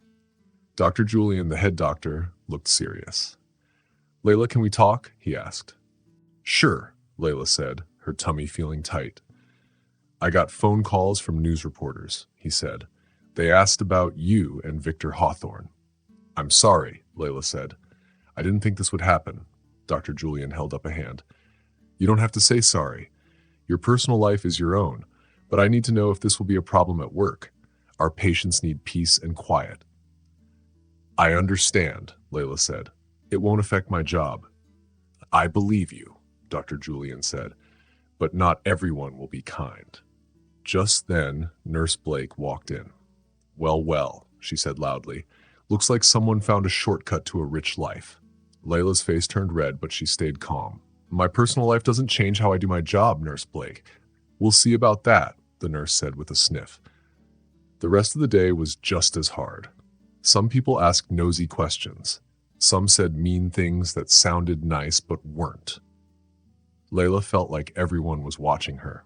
Dr. Julian, the head doctor, looked serious. Layla, can we talk? He asked. Sure, Layla said, her tummy feeling tight. I got phone calls from news reporters, he said. They asked about you and Victor Hawthorne. I'm sorry, Layla said. I didn't think this would happen. Dr. Julian held up a hand. You don't have to say sorry. Your personal life is your own, but I need to know if this will be a problem at work. Our patients need peace and quiet. I understand, Layla said. It won't affect my job. I believe you, Dr. Julian said, but not everyone will be kind. Just then, Nurse Blake walked in. Well, she said loudly. Looks like someone found a shortcut to a rich life. Layla's face turned red, but she stayed calm. My personal life doesn't change how I do my job, Nurse Blake. We'll see about that, the nurse said with a sniff. The rest of the day was just as hard. Some people asked nosy questions. Some said mean things that sounded nice but weren't. Layla felt like everyone was watching her.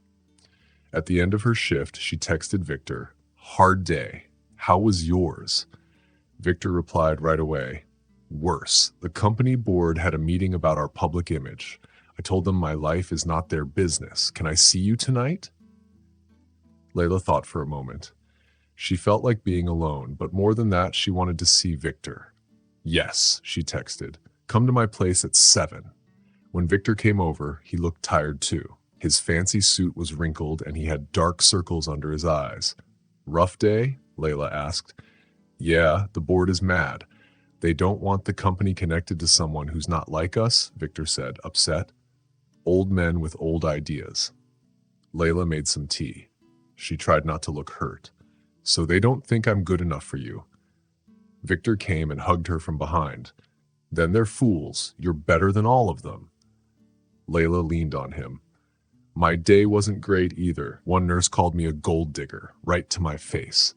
At the end of her shift, she texted Victor, "Hard day. How was yours?" Victor replied right away, "Worse. The company board had a meeting about our public image. I told them my life is not their business. Can I see you tonight?" Layla thought for a moment. She felt like being alone, but more than that, she wanted to see Victor. "Yes," she texted. "Come to my place at 7. When Victor came over, he looked tired too. His fancy suit was wrinkled and he had dark circles under his eyes. "Rough day?" Layla asked. "Yeah, the board is mad. They don't want the company connected to someone who's not like us," Victor said, upset. "Old men with old ideas." Layla made some tea. She tried not to look hurt. "So they don't think I'm good enough for you." Victor came and hugged her from behind. "Then they're fools. You're better than all of them." Layla leaned on him. "My day wasn't great either. One nurse called me a gold digger, right to my face."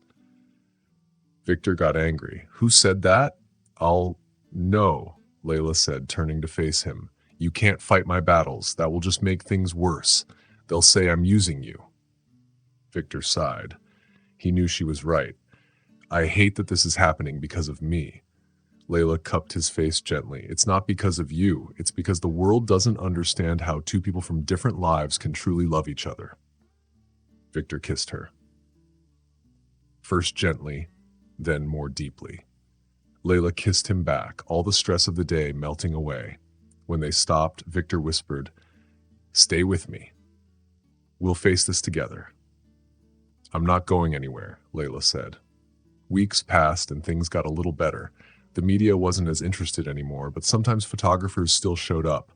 Victor got angry. "Who said that?" No," Layla said, turning to face him. "You can't fight my battles. That will just make things worse. They'll say I'm using you." Victor sighed. He knew she was right. "I hate that this is happening because of me." Layla cupped his face gently. "It's not because of you. It's because the world doesn't understand how 2 people from different lives can truly love each other." Victor kissed her. First gently, then more deeply. Layla kissed him back, all the stress of the day melting away. When they stopped, Victor whispered, "Stay with me. We'll face this together." "I'm not going anywhere," Layla said. Weeks passed and things got a little better. The media wasn't as interested anymore, but sometimes photographers still showed up.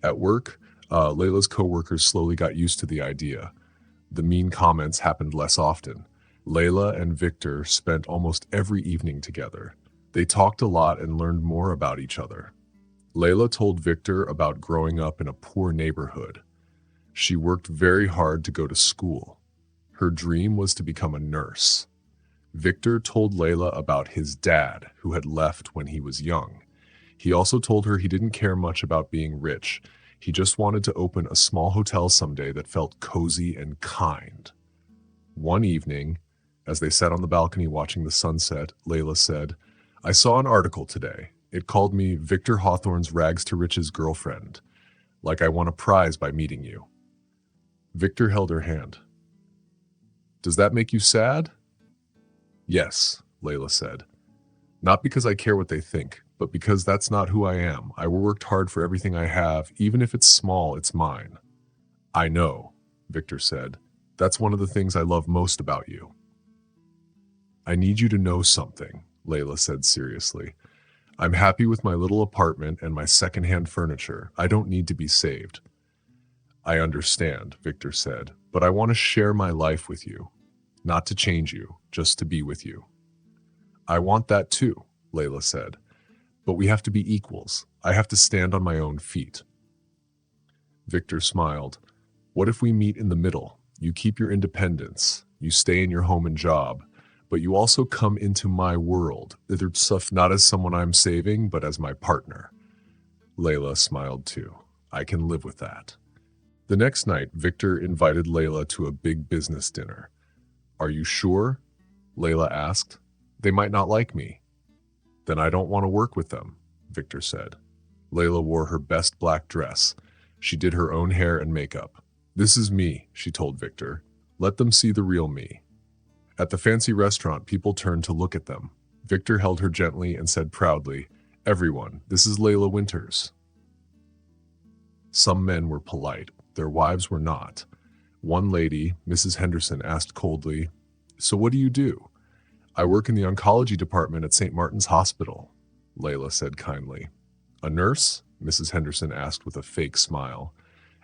At work, Layla's coworkers slowly got used to the idea. The mean comments happened less often. Layla and Victor spent almost every evening together. They talked a lot and learned more about each other. Layla told Victor about growing up in a poor neighborhood. She worked very hard to go to school. Her dream was to become a nurse. Victor told Layla about his dad, who had left when he was young. He also told her he didn't care much about being rich. He just wanted to open a small hotel someday that felt cozy and kind. One evening, as they sat on the balcony watching the sunset, Layla said, "I saw an article today. It called me Victor Hawthorne's rags to riches girlfriend. Like I won a prize by meeting you." Victor held her hand. "Does that make you sad?" "Yes," Layla said. "Not because I care what they think, but because that's not who I am. I worked hard for everything I have. Even if it's small, it's mine." "I know," Victor said. "That's one of the things I love most about you." I need you to know something, Layla said seriously. I'm happy with my little apartment and my secondhand furniture. I don't need to be saved. I understand, Victor said, but I want to share my life with you. Not to change you, just to be with you. I want that too, Layla said, but we have to be equals. I have to stand on my own feet. Victor smiled. What if we meet in the middle? You keep your independence, you stay in your home and job, but you also come into my world, not as someone I'm saving, but as my partner. Layla smiled too. I can live with that. The next night, Victor invited Layla to a big business dinner. Are you sure? Layla asked. They might not like me. Then I don't want to work with them, Victor said. Layla wore her best black dress. She did her own hair and makeup. This is me, she told Victor. Let them see the real me. At the fancy restaurant, people turned to look at them. Victor held her gently and said proudly, Everyone, this is Layla Winters. Some men were polite. Their wives were not. One lady, Mrs. Henderson, asked coldly, So what do you do? I work in the oncology department at St. Martin's Hospital, Layla said kindly. A nurse? Mrs. Henderson asked with a fake smile.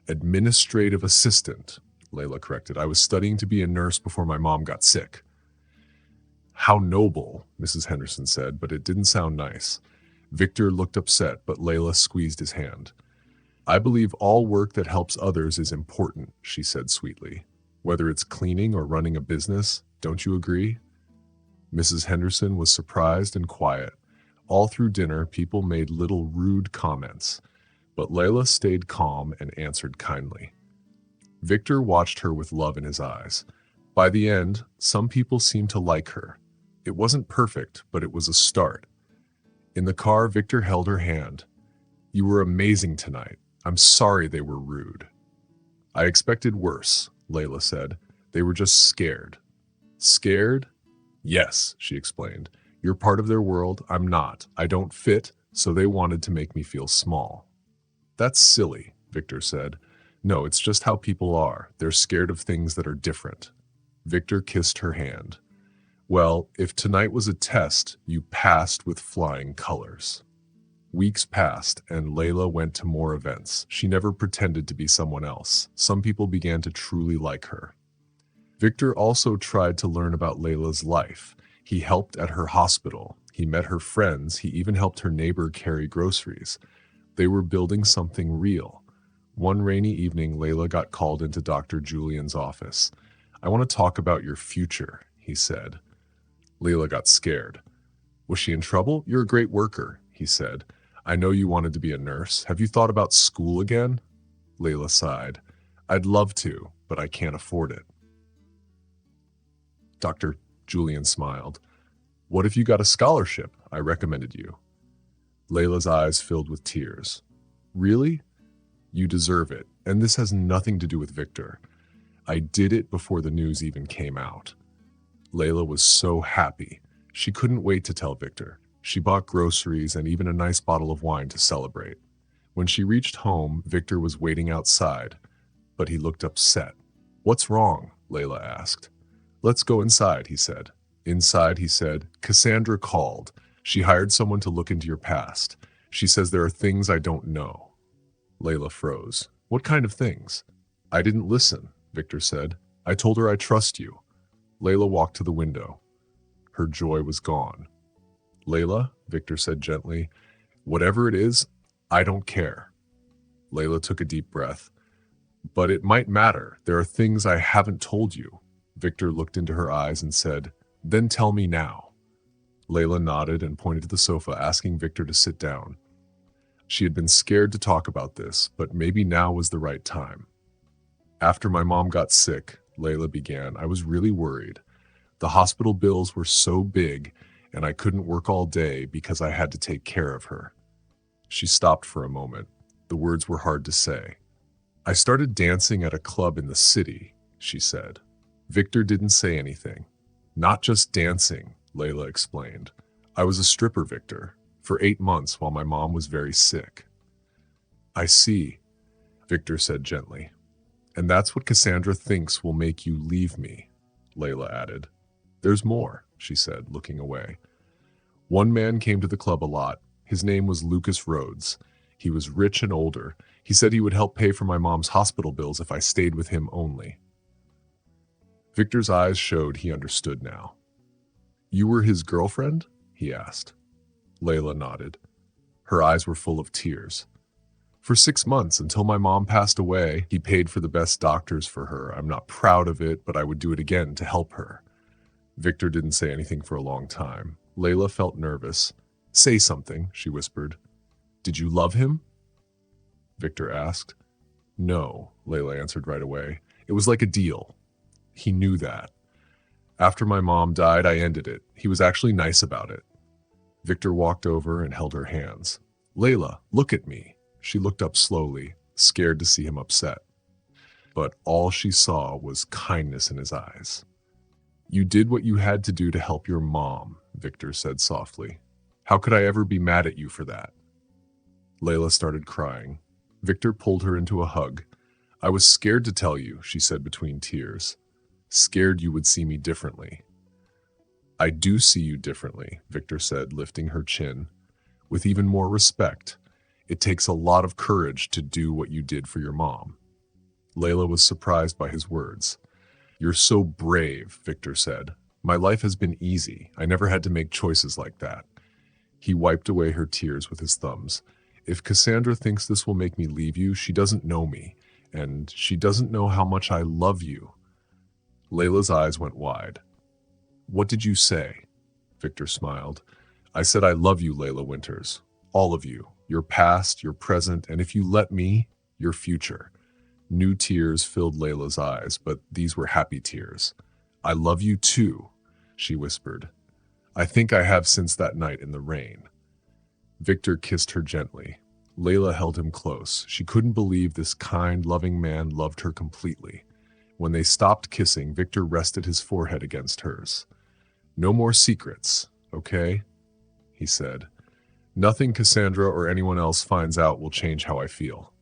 Administrative assistant, Layla corrected. I was studying to be a nurse before my mom got sick. How noble, Mrs. Henderson said, but it didn't sound nice. Victor looked upset, but Layla squeezed his hand. I believe all work that helps others is important, she said sweetly. Whether it's cleaning or running a business, don't you agree? Mrs. Henderson was surprised and quiet. All through dinner, people made little rude comments, but Layla stayed calm and answered kindly. Victor watched her with love in his eyes. By the end, some people seemed to like her. It wasn't perfect, but it was a start. In the car, Victor held her hand. You were amazing tonight. I'm sorry they were rude. I expected worse, Layla said. They were just scared. Scared? Yes, she explained. You're part of their world. I'm not. I don't fit, so they wanted to make me feel small. That's silly, Victor said. No, it's just how people are. They're scared of things that are different. Victor kissed her hand. Well, if tonight was a test, you passed with flying colors. Weeks passed, and Layla went to more events. She never pretended to be someone else. Some people began to truly like her. Victor also tried to learn about Layla's life. He helped at her hospital. He met her friends. He even helped her neighbor carry groceries. They were building something real. One rainy evening, Layla got called into Dr. Julian's office. I want to talk about your future, he said. Layla got scared. Was she in trouble? You're a great worker, he said. I know you wanted to be a nurse. Have you thought about school again? Layla sighed. I'd love to, but I can't afford it. Dr. Julian smiled. What if you got a scholarship? I recommended you. Layla's eyes filled with tears. Really? You deserve it, and this has nothing to do with Victor. I did it before the news even came out. Layla was so happy. She couldn't wait to tell Victor. She bought groceries and even a nice bottle of wine to celebrate. When she reached home, Victor was waiting outside, but he looked upset. What's wrong? Layla asked. Let's go inside, he said. Inside, he said, Cassandra called. She hired someone to look into your past. She says there are things I don't know. Layla froze. What kind of things? I didn't listen, Victor said. I told her I trust you. Layla walked to the window. Her joy was gone. Layla, Victor said gently, whatever it is, I don't care. Layla took a deep breath. But it might matter. There are things I haven't told you. Victor looked into her eyes and said, Then tell me now. Layla nodded and pointed to the sofa, asking Victor to sit down. She had been scared to talk about this, but maybe now was the right time. After my mom got sick, Layla began, I was really worried. The hospital bills were so big, and I couldn't work all day because I had to take care of her. She stopped for a moment. The words were hard to say. I started dancing at a club in the city, she said. Victor didn't say anything. Not just dancing, Layla explained. I was a stripper, Victor, for 8 months while my mom was very sick. I see, Victor said gently. And that's what Cassandra thinks will make you leave me, Layla added. There's more, she said, looking away. One man came to the club a lot. His name was Lucas Rhodes. He was rich and older. He said he would help pay for my mom's hospital bills if I stayed with him only. Victor's eyes showed he understood now. You were his girlfriend? He asked. Layla nodded. Her eyes were full of tears. For 6 months, until my mom passed away, he paid for the best doctors for her. I'm not proud of it, but I would do it again to help her. Victor didn't say anything for a long time. Layla felt nervous. Say something, she whispered. Did you love him? Victor asked. No, Layla answered right away. It was like a deal. He knew that. After my mom died, I ended it. He was actually nice about it. Victor walked over and held her hands. Layla, look at me. She looked up slowly, scared to see him upset. But all she saw was kindness in his eyes. You did what you had to do to help your mom, Victor said softly. How could I ever be mad at you for that? Layla started crying. Victor pulled her into a hug. I was scared to tell you, she said between tears. Scared you would see me differently. I do see you differently, Victor said, lifting her chin. With even more respect. It takes a lot of courage to do what you did for your mom. Layla was surprised by his words. You're so brave, Victor said. My life has been easy. I never had to make choices like that. He wiped away her tears with his thumbs. If Cassandra thinks this will make me leave you, she doesn't know me, and she doesn't know how much I love you. Layla's eyes went wide. What did you say? Victor smiled. I said I love you, Layla Winters. All of you. Your past, your present, and if you let me, your future. New tears filled Layla's eyes, but these were happy tears. I love you too, she whispered. I think I have since that night in the rain. Victor kissed her gently. Layla held him close. She couldn't believe this kind, loving man loved her completely. When they stopped kissing, Victor rested his forehead against hers. No more secrets, okay? He said. Nothing Cassandra or anyone else finds out will change how I feel.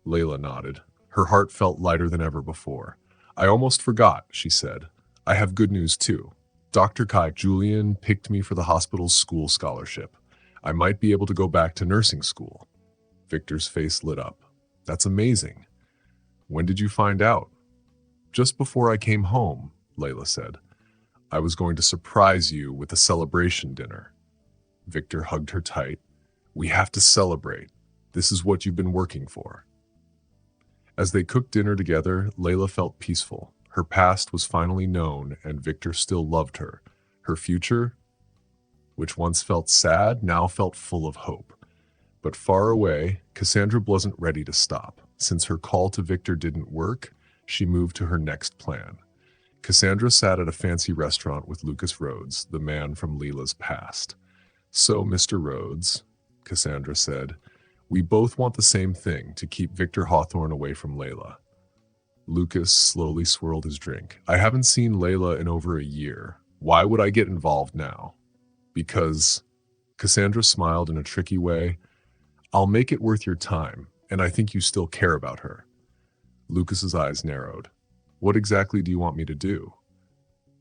Layla nodded. Her heart felt lighter than ever before. I almost forgot, she said. I have good news too. Dr. Kai Julian picked me for the hospital's school scholarship. I might be able to go back to nursing school. Victor's face lit up. That's amazing. When did you find out? Just before I came home, Layla said. I was going to surprise you with a celebration dinner. Victor hugged her tight. We have to celebrate. This is what you've been working for. As they cooked dinner together, Layla felt peaceful. Her past was finally known, and Victor still loved her. Her future, which once felt sad, now felt full of hope. But far away, Cassandra wasn't ready to stop. Since her call to Victor didn't work, she moved to her next plan. Cassandra sat at a fancy restaurant with Lucas Rhodes, the man from Leela's past. So, Mr. Rhodes, Cassandra said, we both want the same thing, to keep Victor Hawthorne away from Layla. Lucas slowly swirled his drink. I haven't seen Layla in over a year. Why would I get involved now? Because, Cassandra smiled in a tricky way, I'll make it worth your time, and I think you still care about her. Lucas's eyes narrowed. What exactly do you want me to do?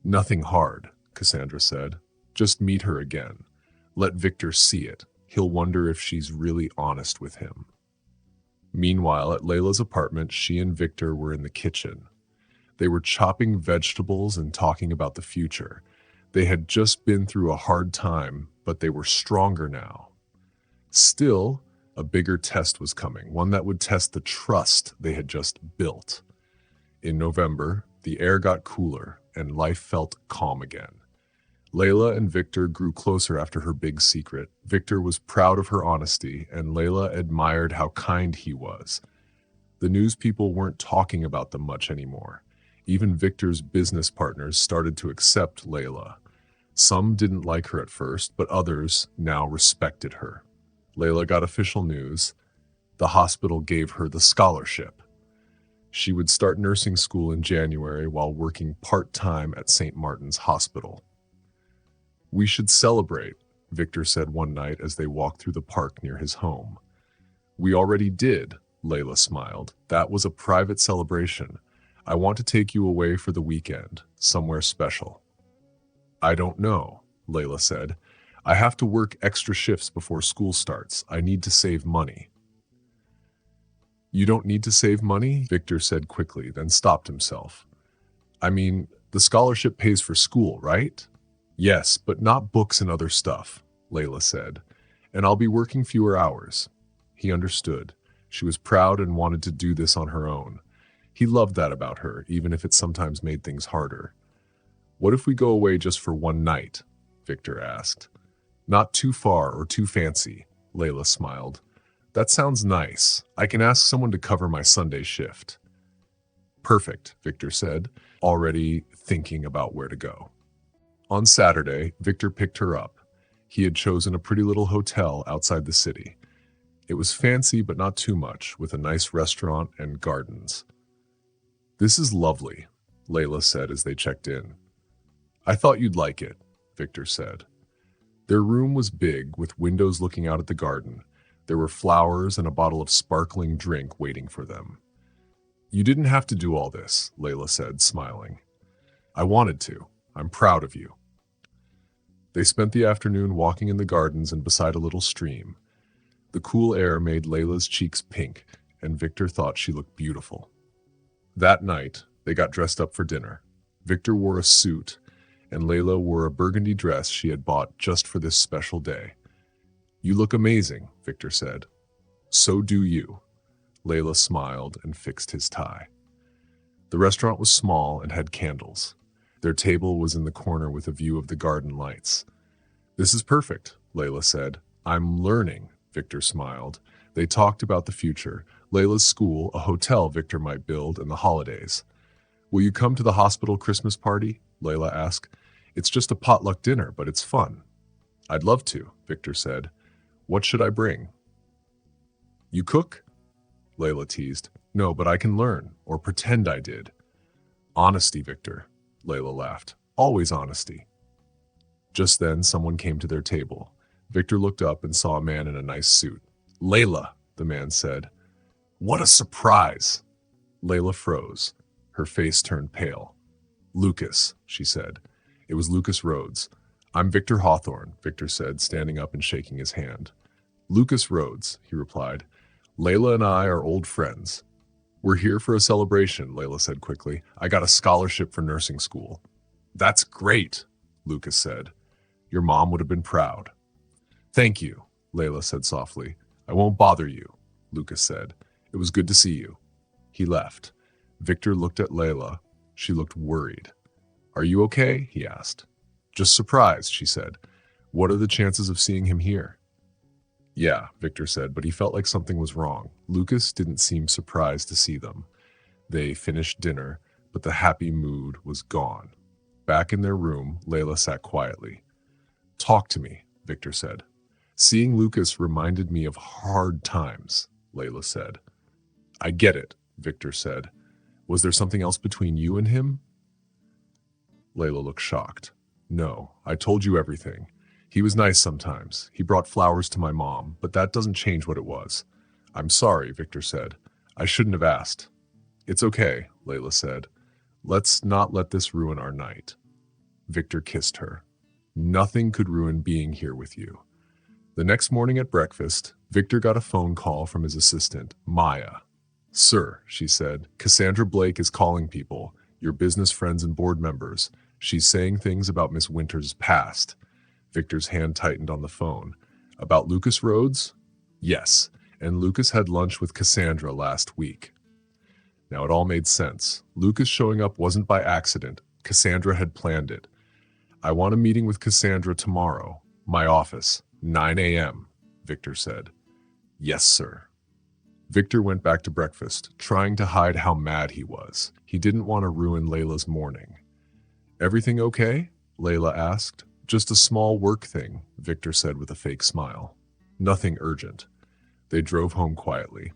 Nothing hard, Cassandra said. Just meet her again. Let Victor see it. He'll wonder if she's really honest with him. Meanwhile, at Layla's apartment, she and Victor were in the kitchen. They were chopping vegetables and talking about the future. They had just been through a hard time, but they were stronger now. Still, a bigger test was coming, one that would test the trust they had just built. In November, the air got cooler and life felt calm again. Layla and Victor grew closer after her big secret. Victor was proud of her honesty, and Layla admired how kind he was. The news people weren't talking about them much anymore. Even Victor's business partners started to accept Layla. Some didn't like her at first, but others now respected her. Layla got official news. The hospital gave her the scholarship. She would start nursing school in January while working part-time at St. Martin's Hospital. We should celebrate, Victor said one night as they walked through the park near his home. We already did, Layla smiled. That was a private celebration. I want to take you away for the weekend, somewhere special. I don't know, Layla said. I have to work extra shifts before school starts. I need to save money. You don't need to save money, Victor said quickly, then stopped himself. I mean, the scholarship pays for school, right? Yes, but not books and other stuff, Layla said. And I'll be working fewer hours. He understood. She was proud and wanted to do this on her own. He loved that about her, even if it sometimes made things harder. What if we go away just for one night? Victor asked. Not too far or too fancy, Layla smiled. That sounds nice. I can ask someone to cover my Sunday shift. Perfect, Victor said, already thinking about where to go. On Saturday, Victor picked her up. He had chosen a pretty little hotel outside the city. It was fancy but not too much, with a nice restaurant and gardens. This is lovely, Layla said as they checked in. I thought you'd like it, Victor said. Their room was big, with windows looking out at the garden. There were flowers and a bottle of sparkling drink waiting for them. You didn't have to do all this, Layla said, smiling. I wanted to. I'm proud of you. They spent the afternoon walking in the gardens and beside a little stream. The cool air made Layla's cheeks pink, and Victor thought she looked beautiful. That night, they got dressed up for dinner. Victor wore a suit, and Layla wore a burgundy dress she had bought just for this special day. You look amazing, Victor said. So do you. Layla smiled and fixed his tie. The restaurant was small and had candles. Their table was in the corner with a view of the garden lights. This is perfect, Layla said. I'm learning, Victor smiled. They talked about the future, Layla's school, a hotel Victor might build, and the holidays. Will you come to the hospital Christmas party? Layla asked. It's just a potluck dinner, but it's fun. I'd love to, Victor said. What should I bring? You cook? Layla teased. No, but I can learn, or pretend I did. Honesty, Victor, Layla laughed. Always honesty. Just then, someone came to their table. Victor looked up and saw a man in a nice suit. Layla, the man said. What a surprise! Layla froze. Her face turned pale. Lucas, she said. It was Lucas Rhodes. I'm Victor Hawthorne, Victor said, standing up and shaking his hand. Lucas Rhodes, he replied. Layla and I are old friends. We're here for a celebration, Layla said quickly. I got a scholarship for nursing school. That's great, Lucas said. Your mom would have been proud. Thank you, Layla said softly. I won't bother you, Lucas said. It was good to see you. He left. Victor looked at Layla. She looked worried. Are you okay? He asked. Just surprised, she said. What are the chances of seeing him here? Yeah, Victor said, but he felt like something was wrong. Lucas didn't seem surprised to see them. They finished dinner, but the happy mood was gone. Back in their room, Layla sat quietly. Talk to me, Victor said. Seeing Lucas reminded me of hard times, Layla said. I get it, Victor said. Was there something else between you and him? Layla looked shocked. No, I told you everything. He was nice sometimes. He brought flowers to my mom, but that doesn't change what it was. I'm sorry, Victor said. I shouldn't have asked. It's okay, Layla said. Let's not let this ruin our night. Victor kissed her. Nothing could ruin being here with you. The next morning at breakfast, Victor got a phone call from his assistant, Maya. Sir, she said, Cassandra Blake is calling people, your business friends and board members. She's saying things about Miss Winter's past. Victor's hand tightened on the phone. About Lucas Rhodes? Yes, and Lucas had lunch with Cassandra last week. Now it all made sense. Lucas showing up wasn't by accident. Cassandra had planned it. I want a meeting with Cassandra tomorrow. My office, 9 a.m., Victor said. Yes, sir. Victor went back to breakfast, trying to hide how mad he was. He didn't want to ruin Layla's morning. Everything okay? Layla asked. Just a small work thing, Victor said with a fake smile. Nothing urgent. They drove home quietly.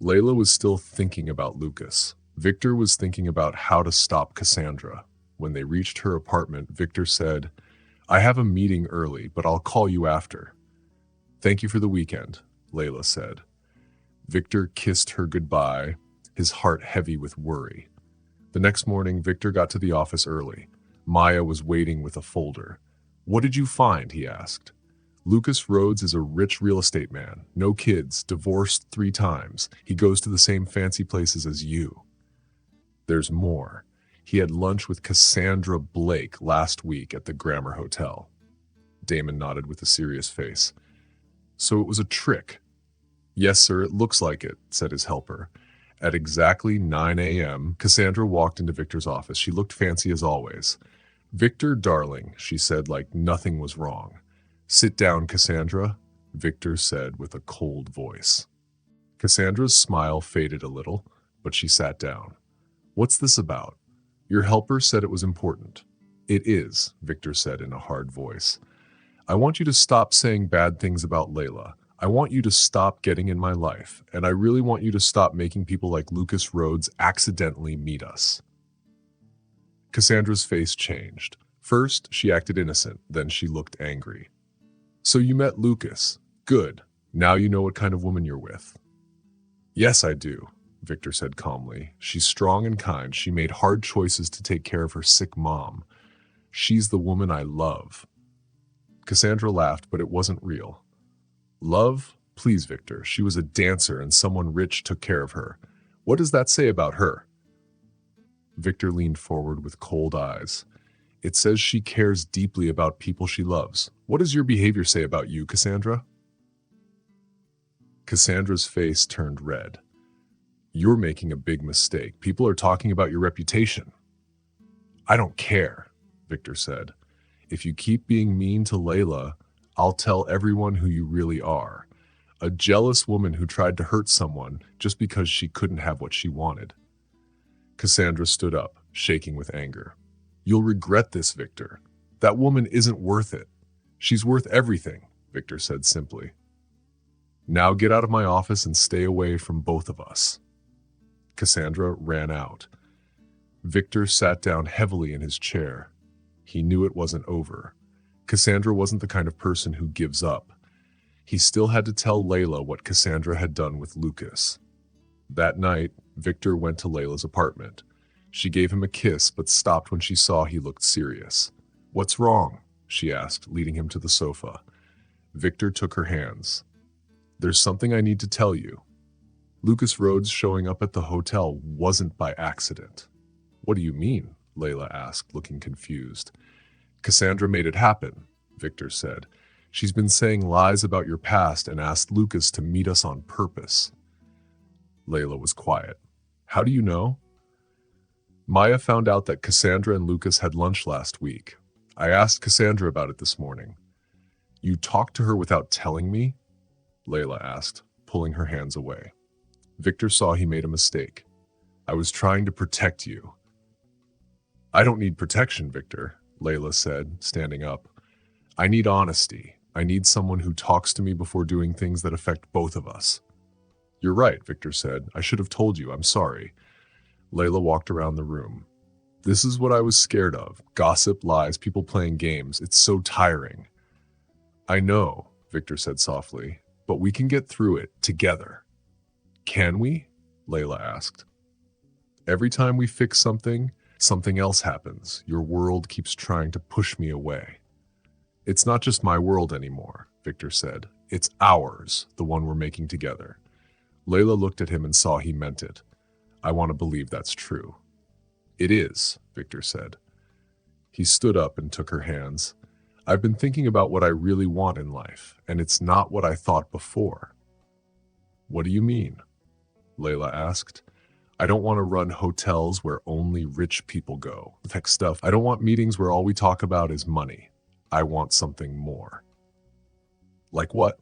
Layla was still thinking about Lucas. Victor was thinking about how to stop Cassandra. When they reached her apartment, Victor said, I have a meeting early, but I'll call you after. Thank you for the weekend, Layla said. Victor kissed her goodbye, his heart heavy with worry. The next morning, Victor got to the office early. Maya was waiting with a folder. "What did you find?" he asked. "Lucas Rhodes is a rich real estate man. No kids, divorced 3 times. He goes to the same fancy places as you." "There's more. He had lunch with Cassandra Blake last week at the Grammar Hotel." Damon nodded with a serious face. "So it was a trick?" "Yes, sir, it looks like it," said his helper. At exactly 9 a.m., Cassandra walked into Victor's office. She looked fancy as always. "Victor, darling," she said like nothing was wrong. "Sit down, Cassandra," Victor said with a cold voice. Cassandra's smile faded a little, but she sat down. "What's this about?" "Your helper said it was important." "It is," Victor said in a hard voice. "I want you to stop saying bad things about Layla. I want you to stop getting in my life, and I really want you to stop making people like Lucas Rhodes accidentally meet us." Cassandra's face changed. First, she acted innocent, then she looked angry. "So you met Lucas. Good. Now you know what kind of woman you're with." "Yes, I do," Victor said calmly. "She's strong and kind. She made hard choices to take care of her sick mom. She's the woman I love." Cassandra laughed, but it wasn't real. "Love? Please, Victor. She was a dancer and someone rich took care of her. What does that say about her?" Victor leaned forward with cold eyes. "It says she cares deeply about people she loves. What does your behavior say about you, Cassandra?" Cassandra's face turned red. "You're making a big mistake. People are talking about your reputation." "I don't care," Victor said. "If you keep being mean to Layla, I'll tell everyone who you really are. A jealous woman who tried to hurt someone just because she couldn't have what she wanted." Cassandra stood up, shaking with anger. "You'll regret this, Victor. That woman isn't worth it. She's worth everything," Victor said simply. "Now get out of my office and stay away from both of us." Cassandra ran out. Victor sat down heavily in his chair. He knew it wasn't over. Cassandra wasn't the kind of person who gives up. He still had to tell Layla what Cassandra had done with Lucas. That night, Victor went to Layla's apartment. She gave him a kiss, but stopped when she saw he looked serious. "What's wrong?" she asked, leading him to the sofa. Victor took her hands. "There's something I need to tell you. Lucas Rhodes showing up at the hotel wasn't by accident." "What do you mean?" Layla asked, looking confused. "Cassandra made it happen," Victor said. "She's been saying lies about your past and asked Lucas to meet us on purpose." Layla was quiet. "How do you know?" "Maya found out that Cassandra and Lucas had lunch last week. I asked Cassandra about it this morning." "You talked to her without telling me?" Layla asked, pulling her hands away. Victor saw he made a mistake. "I was trying to protect you." "I don't need protection, Victor," Layla said, standing up. "I need honesty. I need someone who talks to me before doing things that affect both of us." "You're right," Victor said. "I should have told you. I'm sorry." Layla walked around the room. "This is what I was scared of. Gossip, lies, people playing games. It's so tiring." "I know," Victor said softly, "but we can get through it together." "Can we?" Layla asked. "Every time we fix something, something else happens. Your world keeps trying to push me away." "It's not just my world anymore," Victor said. "It's ours, the one we're making together." Layla looked at him and saw he meant it. "I want to believe that's true." "It is," Victor said. He stood up and took her hands. "I've been thinking about what I really want in life, and it's not what I thought before." "What do you mean?" Layla asked. "I don't want to run hotels where only rich people go. Tech stuff. I don't want meetings where all we talk about is money. I want something more." "Like what?"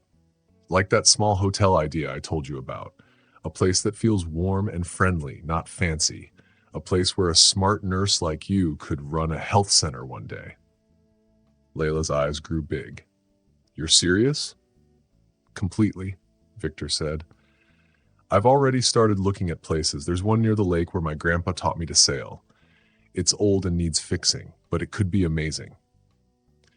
"Like that small hotel idea I told you about. A place that feels warm and friendly, not fancy. A place where a smart nurse like you could run a health center one day." Layla's eyes grew big. "You're serious?" "Completely," Victor said. "I've already started looking at places. There's one near the lake where my grandpa taught me to sail. It's old and needs fixing, but it could be amazing."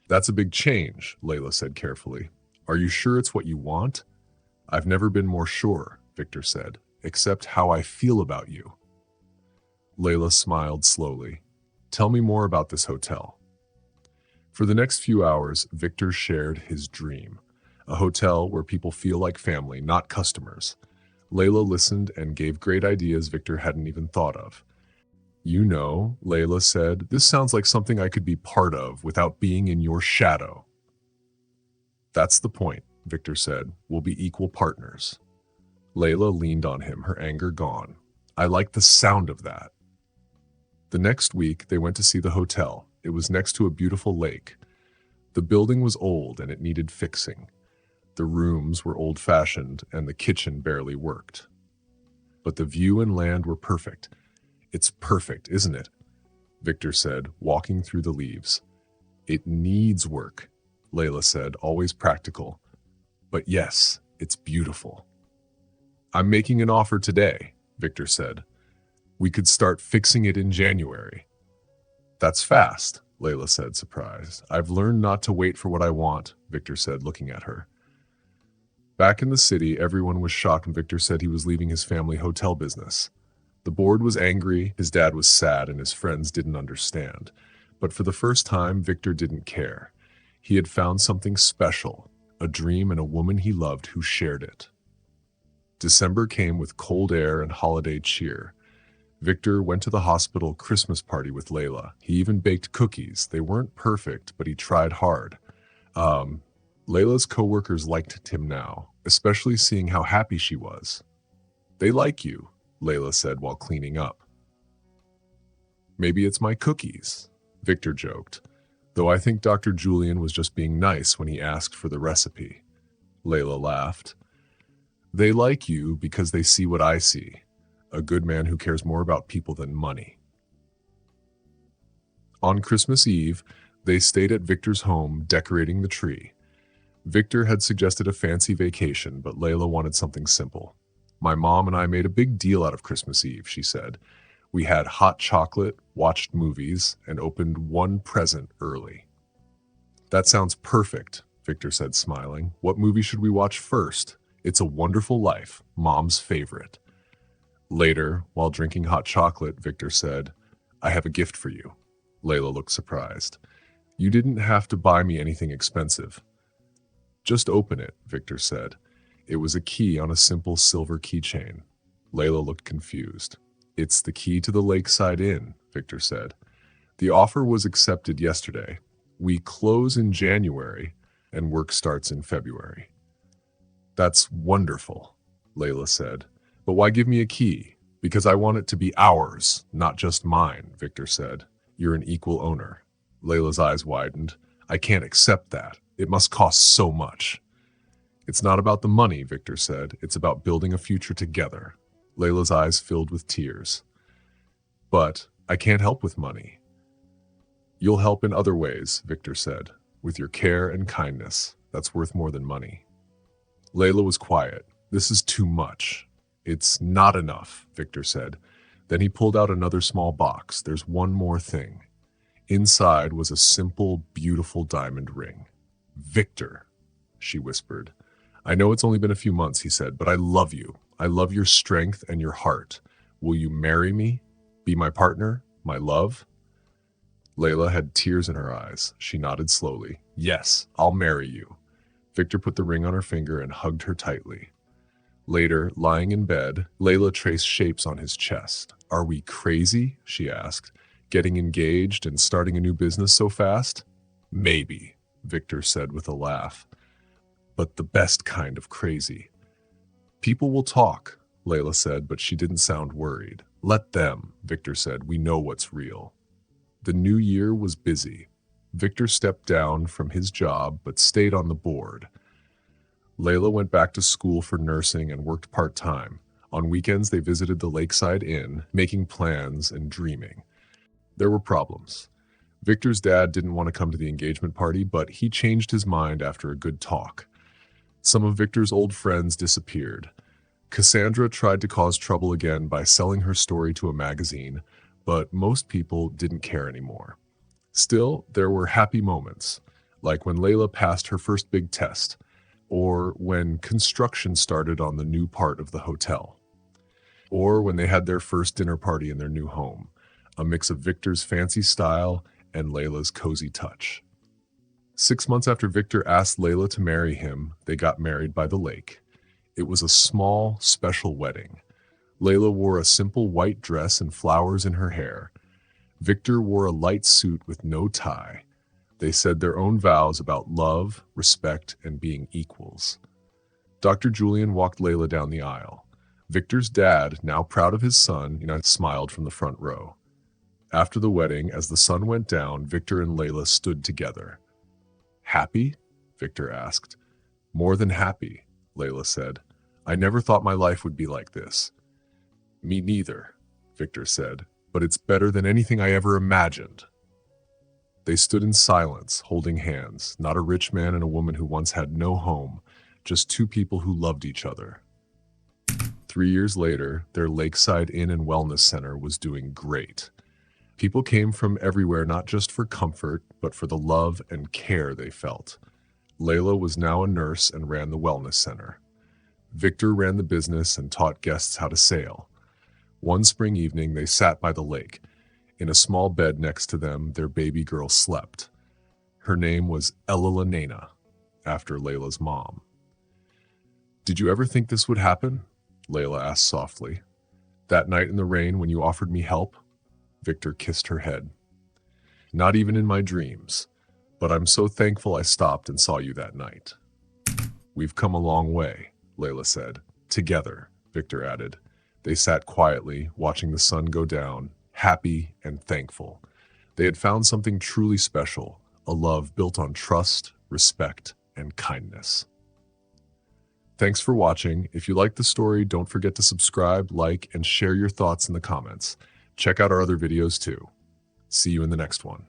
"That's a big change," Layla said carefully. "Are you sure it's what you want?" "I've never been more sure," Victor said, "except how I feel about you." Layla smiled slowly. Tell me more about this hotel. For the next few hours, Victor shared his dream, a hotel where people feel like family, not customers. Layla listened and gave great ideas Victor hadn't even thought of. You know, Layla said, this sounds like something I could be part of without being in your shadow. That's the point, Victor said. We'll be equal partners. Layla leaned on him, her anger gone. I like the sound of that. The next week, they went to see the hotel. It was next to a beautiful lake. The building was old and it needed fixing. The rooms were old-fashioned and the kitchen barely worked. But the view and land were perfect. It's perfect, isn't it? Victor said, walking through the leaves. It needs work, Layla said, always practical. But yes, it's beautiful. I'm making an offer today, Victor said. We could start fixing it in January. That's fast, Layla said, surprised. I've learned not to wait for what I want, Victor said, looking at her. Back in the city, everyone was shocked when Victor said he was leaving his family hotel business. The board was angry, his dad was sad, and his friends didn't understand. But for the first time, Victor didn't care. He had found something special, a dream and a woman he loved who shared it. December came with cold air and holiday cheer. Victor went to the hospital Christmas party with Layla. He even baked cookies. They weren't perfect, but he tried hard. Layla's coworkers liked him now, especially seeing how happy she was. They like you, Layla said while cleaning up. Maybe it's my cookies, Victor joked, though I think Dr. Julian was just being nice when he asked for the recipe. Layla laughed. They like you because they see what I see, a good man who cares more about people than money. On Christmas Eve, they stayed at Victor's home, decorating the tree. Victor had suggested a fancy vacation, but Layla wanted something simple. My mom and I made a big deal out of Christmas Eve, she said. We had hot chocolate, watched movies, and opened one present early. That sounds perfect, Victor said, smiling. What movie should we watch first? It's a Wonderful Life, Mom's favorite. Later, while drinking hot chocolate, Victor said, I have a gift for you. Layla looked surprised. You didn't have to buy me anything expensive. Just open it, Victor said. It was a key on a simple silver keychain. Layla looked confused. It's the key to the Lakeside Inn, Victor said. The offer was accepted yesterday. We close in January, and work starts in February. That's wonderful, Layla said. But why give me a key? Because I want it to be ours, not just mine, Victor said. You're an equal owner. Layla's eyes widened. I can't accept that. It must cost so much. It's not about the money, Victor said. It's about building a future together. Layla's eyes filled with tears. But I can't help with money. You'll help in other ways, Victor said, with your care and kindness. That's worth more than money. Layla was quiet. This is too much. It's not enough, Victor said. Then he pulled out another small box. There's one more thing. Inside was a simple, beautiful diamond ring. Victor, she whispered. I know it's only been a few months, he said, but I love you. I love your strength and your heart. Will you marry me? Be my partner? My love? Layla had tears in her eyes. She nodded slowly. Yes, I'll marry you. Victor put the ring on her finger and hugged her tightly. Later, lying in bed, Layla traced shapes on his chest. Are we crazy? She asked. Getting engaged and starting a new business so fast? Maybe, Victor said with a laugh. But the best kind of crazy. People will talk, Layla said, but she didn't sound worried. Let them, Victor said. We know what's real. The new year was busy. Victor stepped down from his job but stayed on the board. Layla went back to school for nursing and worked part-time. On weekends, they visited the Lakeside Inn, making plans and dreaming. There were problems. Victor's dad didn't want to come to the engagement party, but he changed his mind after a good talk. Some of Victor's old friends disappeared. Cassandra tried to cause trouble again by selling her story to a magazine, but most people didn't care anymore. Still, there were happy moments, like when Layla passed her first big test, or when construction started on the new part of the hotel, or when they had their first dinner party in their new home. a mix of Victor's fancy style and Layla's cozy touch. 6 months after Victor asked Layla to marry him, they got married by the lake. It was a small, special wedding. Layla wore a simple white dress and flowers in her hair. Victor wore a light suit with no tie. They said their own vows about love, respect, and being equals. Dr. Julian walked Layla down the aisle. Victor's dad, now proud of his son, smiled from the front row. After the wedding, as the sun went down, Victor and Layla stood together. "Happy?" Victor asked. "More than happy," Layla said. "I never thought my life would be like this." "Me neither," Victor said, "but it's better than anything I ever imagined." They stood in silence, holding hands, not a rich man and a woman who once had no home, just two people who loved each other. 3 years later, their lakeside inn and wellness center was doing great. People came from everywhere not just for comfort, but for the love and care they felt. Layla was now a nurse and ran the wellness center. Victor ran the business and taught guests how to sail. One spring evening, they sat by the lake. In a small bed next to them, their baby girl slept. Her name was Ella, after Layla's mom. "Did you ever think this would happen?" Layla asked softly. "That night in the rain when you offered me help?" Victor kissed her head. "Not even in my dreams, but I'm so thankful I stopped and saw you that night." "We've come a long way," Layla said. "Together," Victor added. They sat quietly, watching the sun go down, happy and thankful. They had found something truly special, a love built on trust, respect, and kindness. Thanks for watching. If you liked the story, don't forget to subscribe, like, and share your thoughts in the comments. Check out our other videos too. See you in the next one.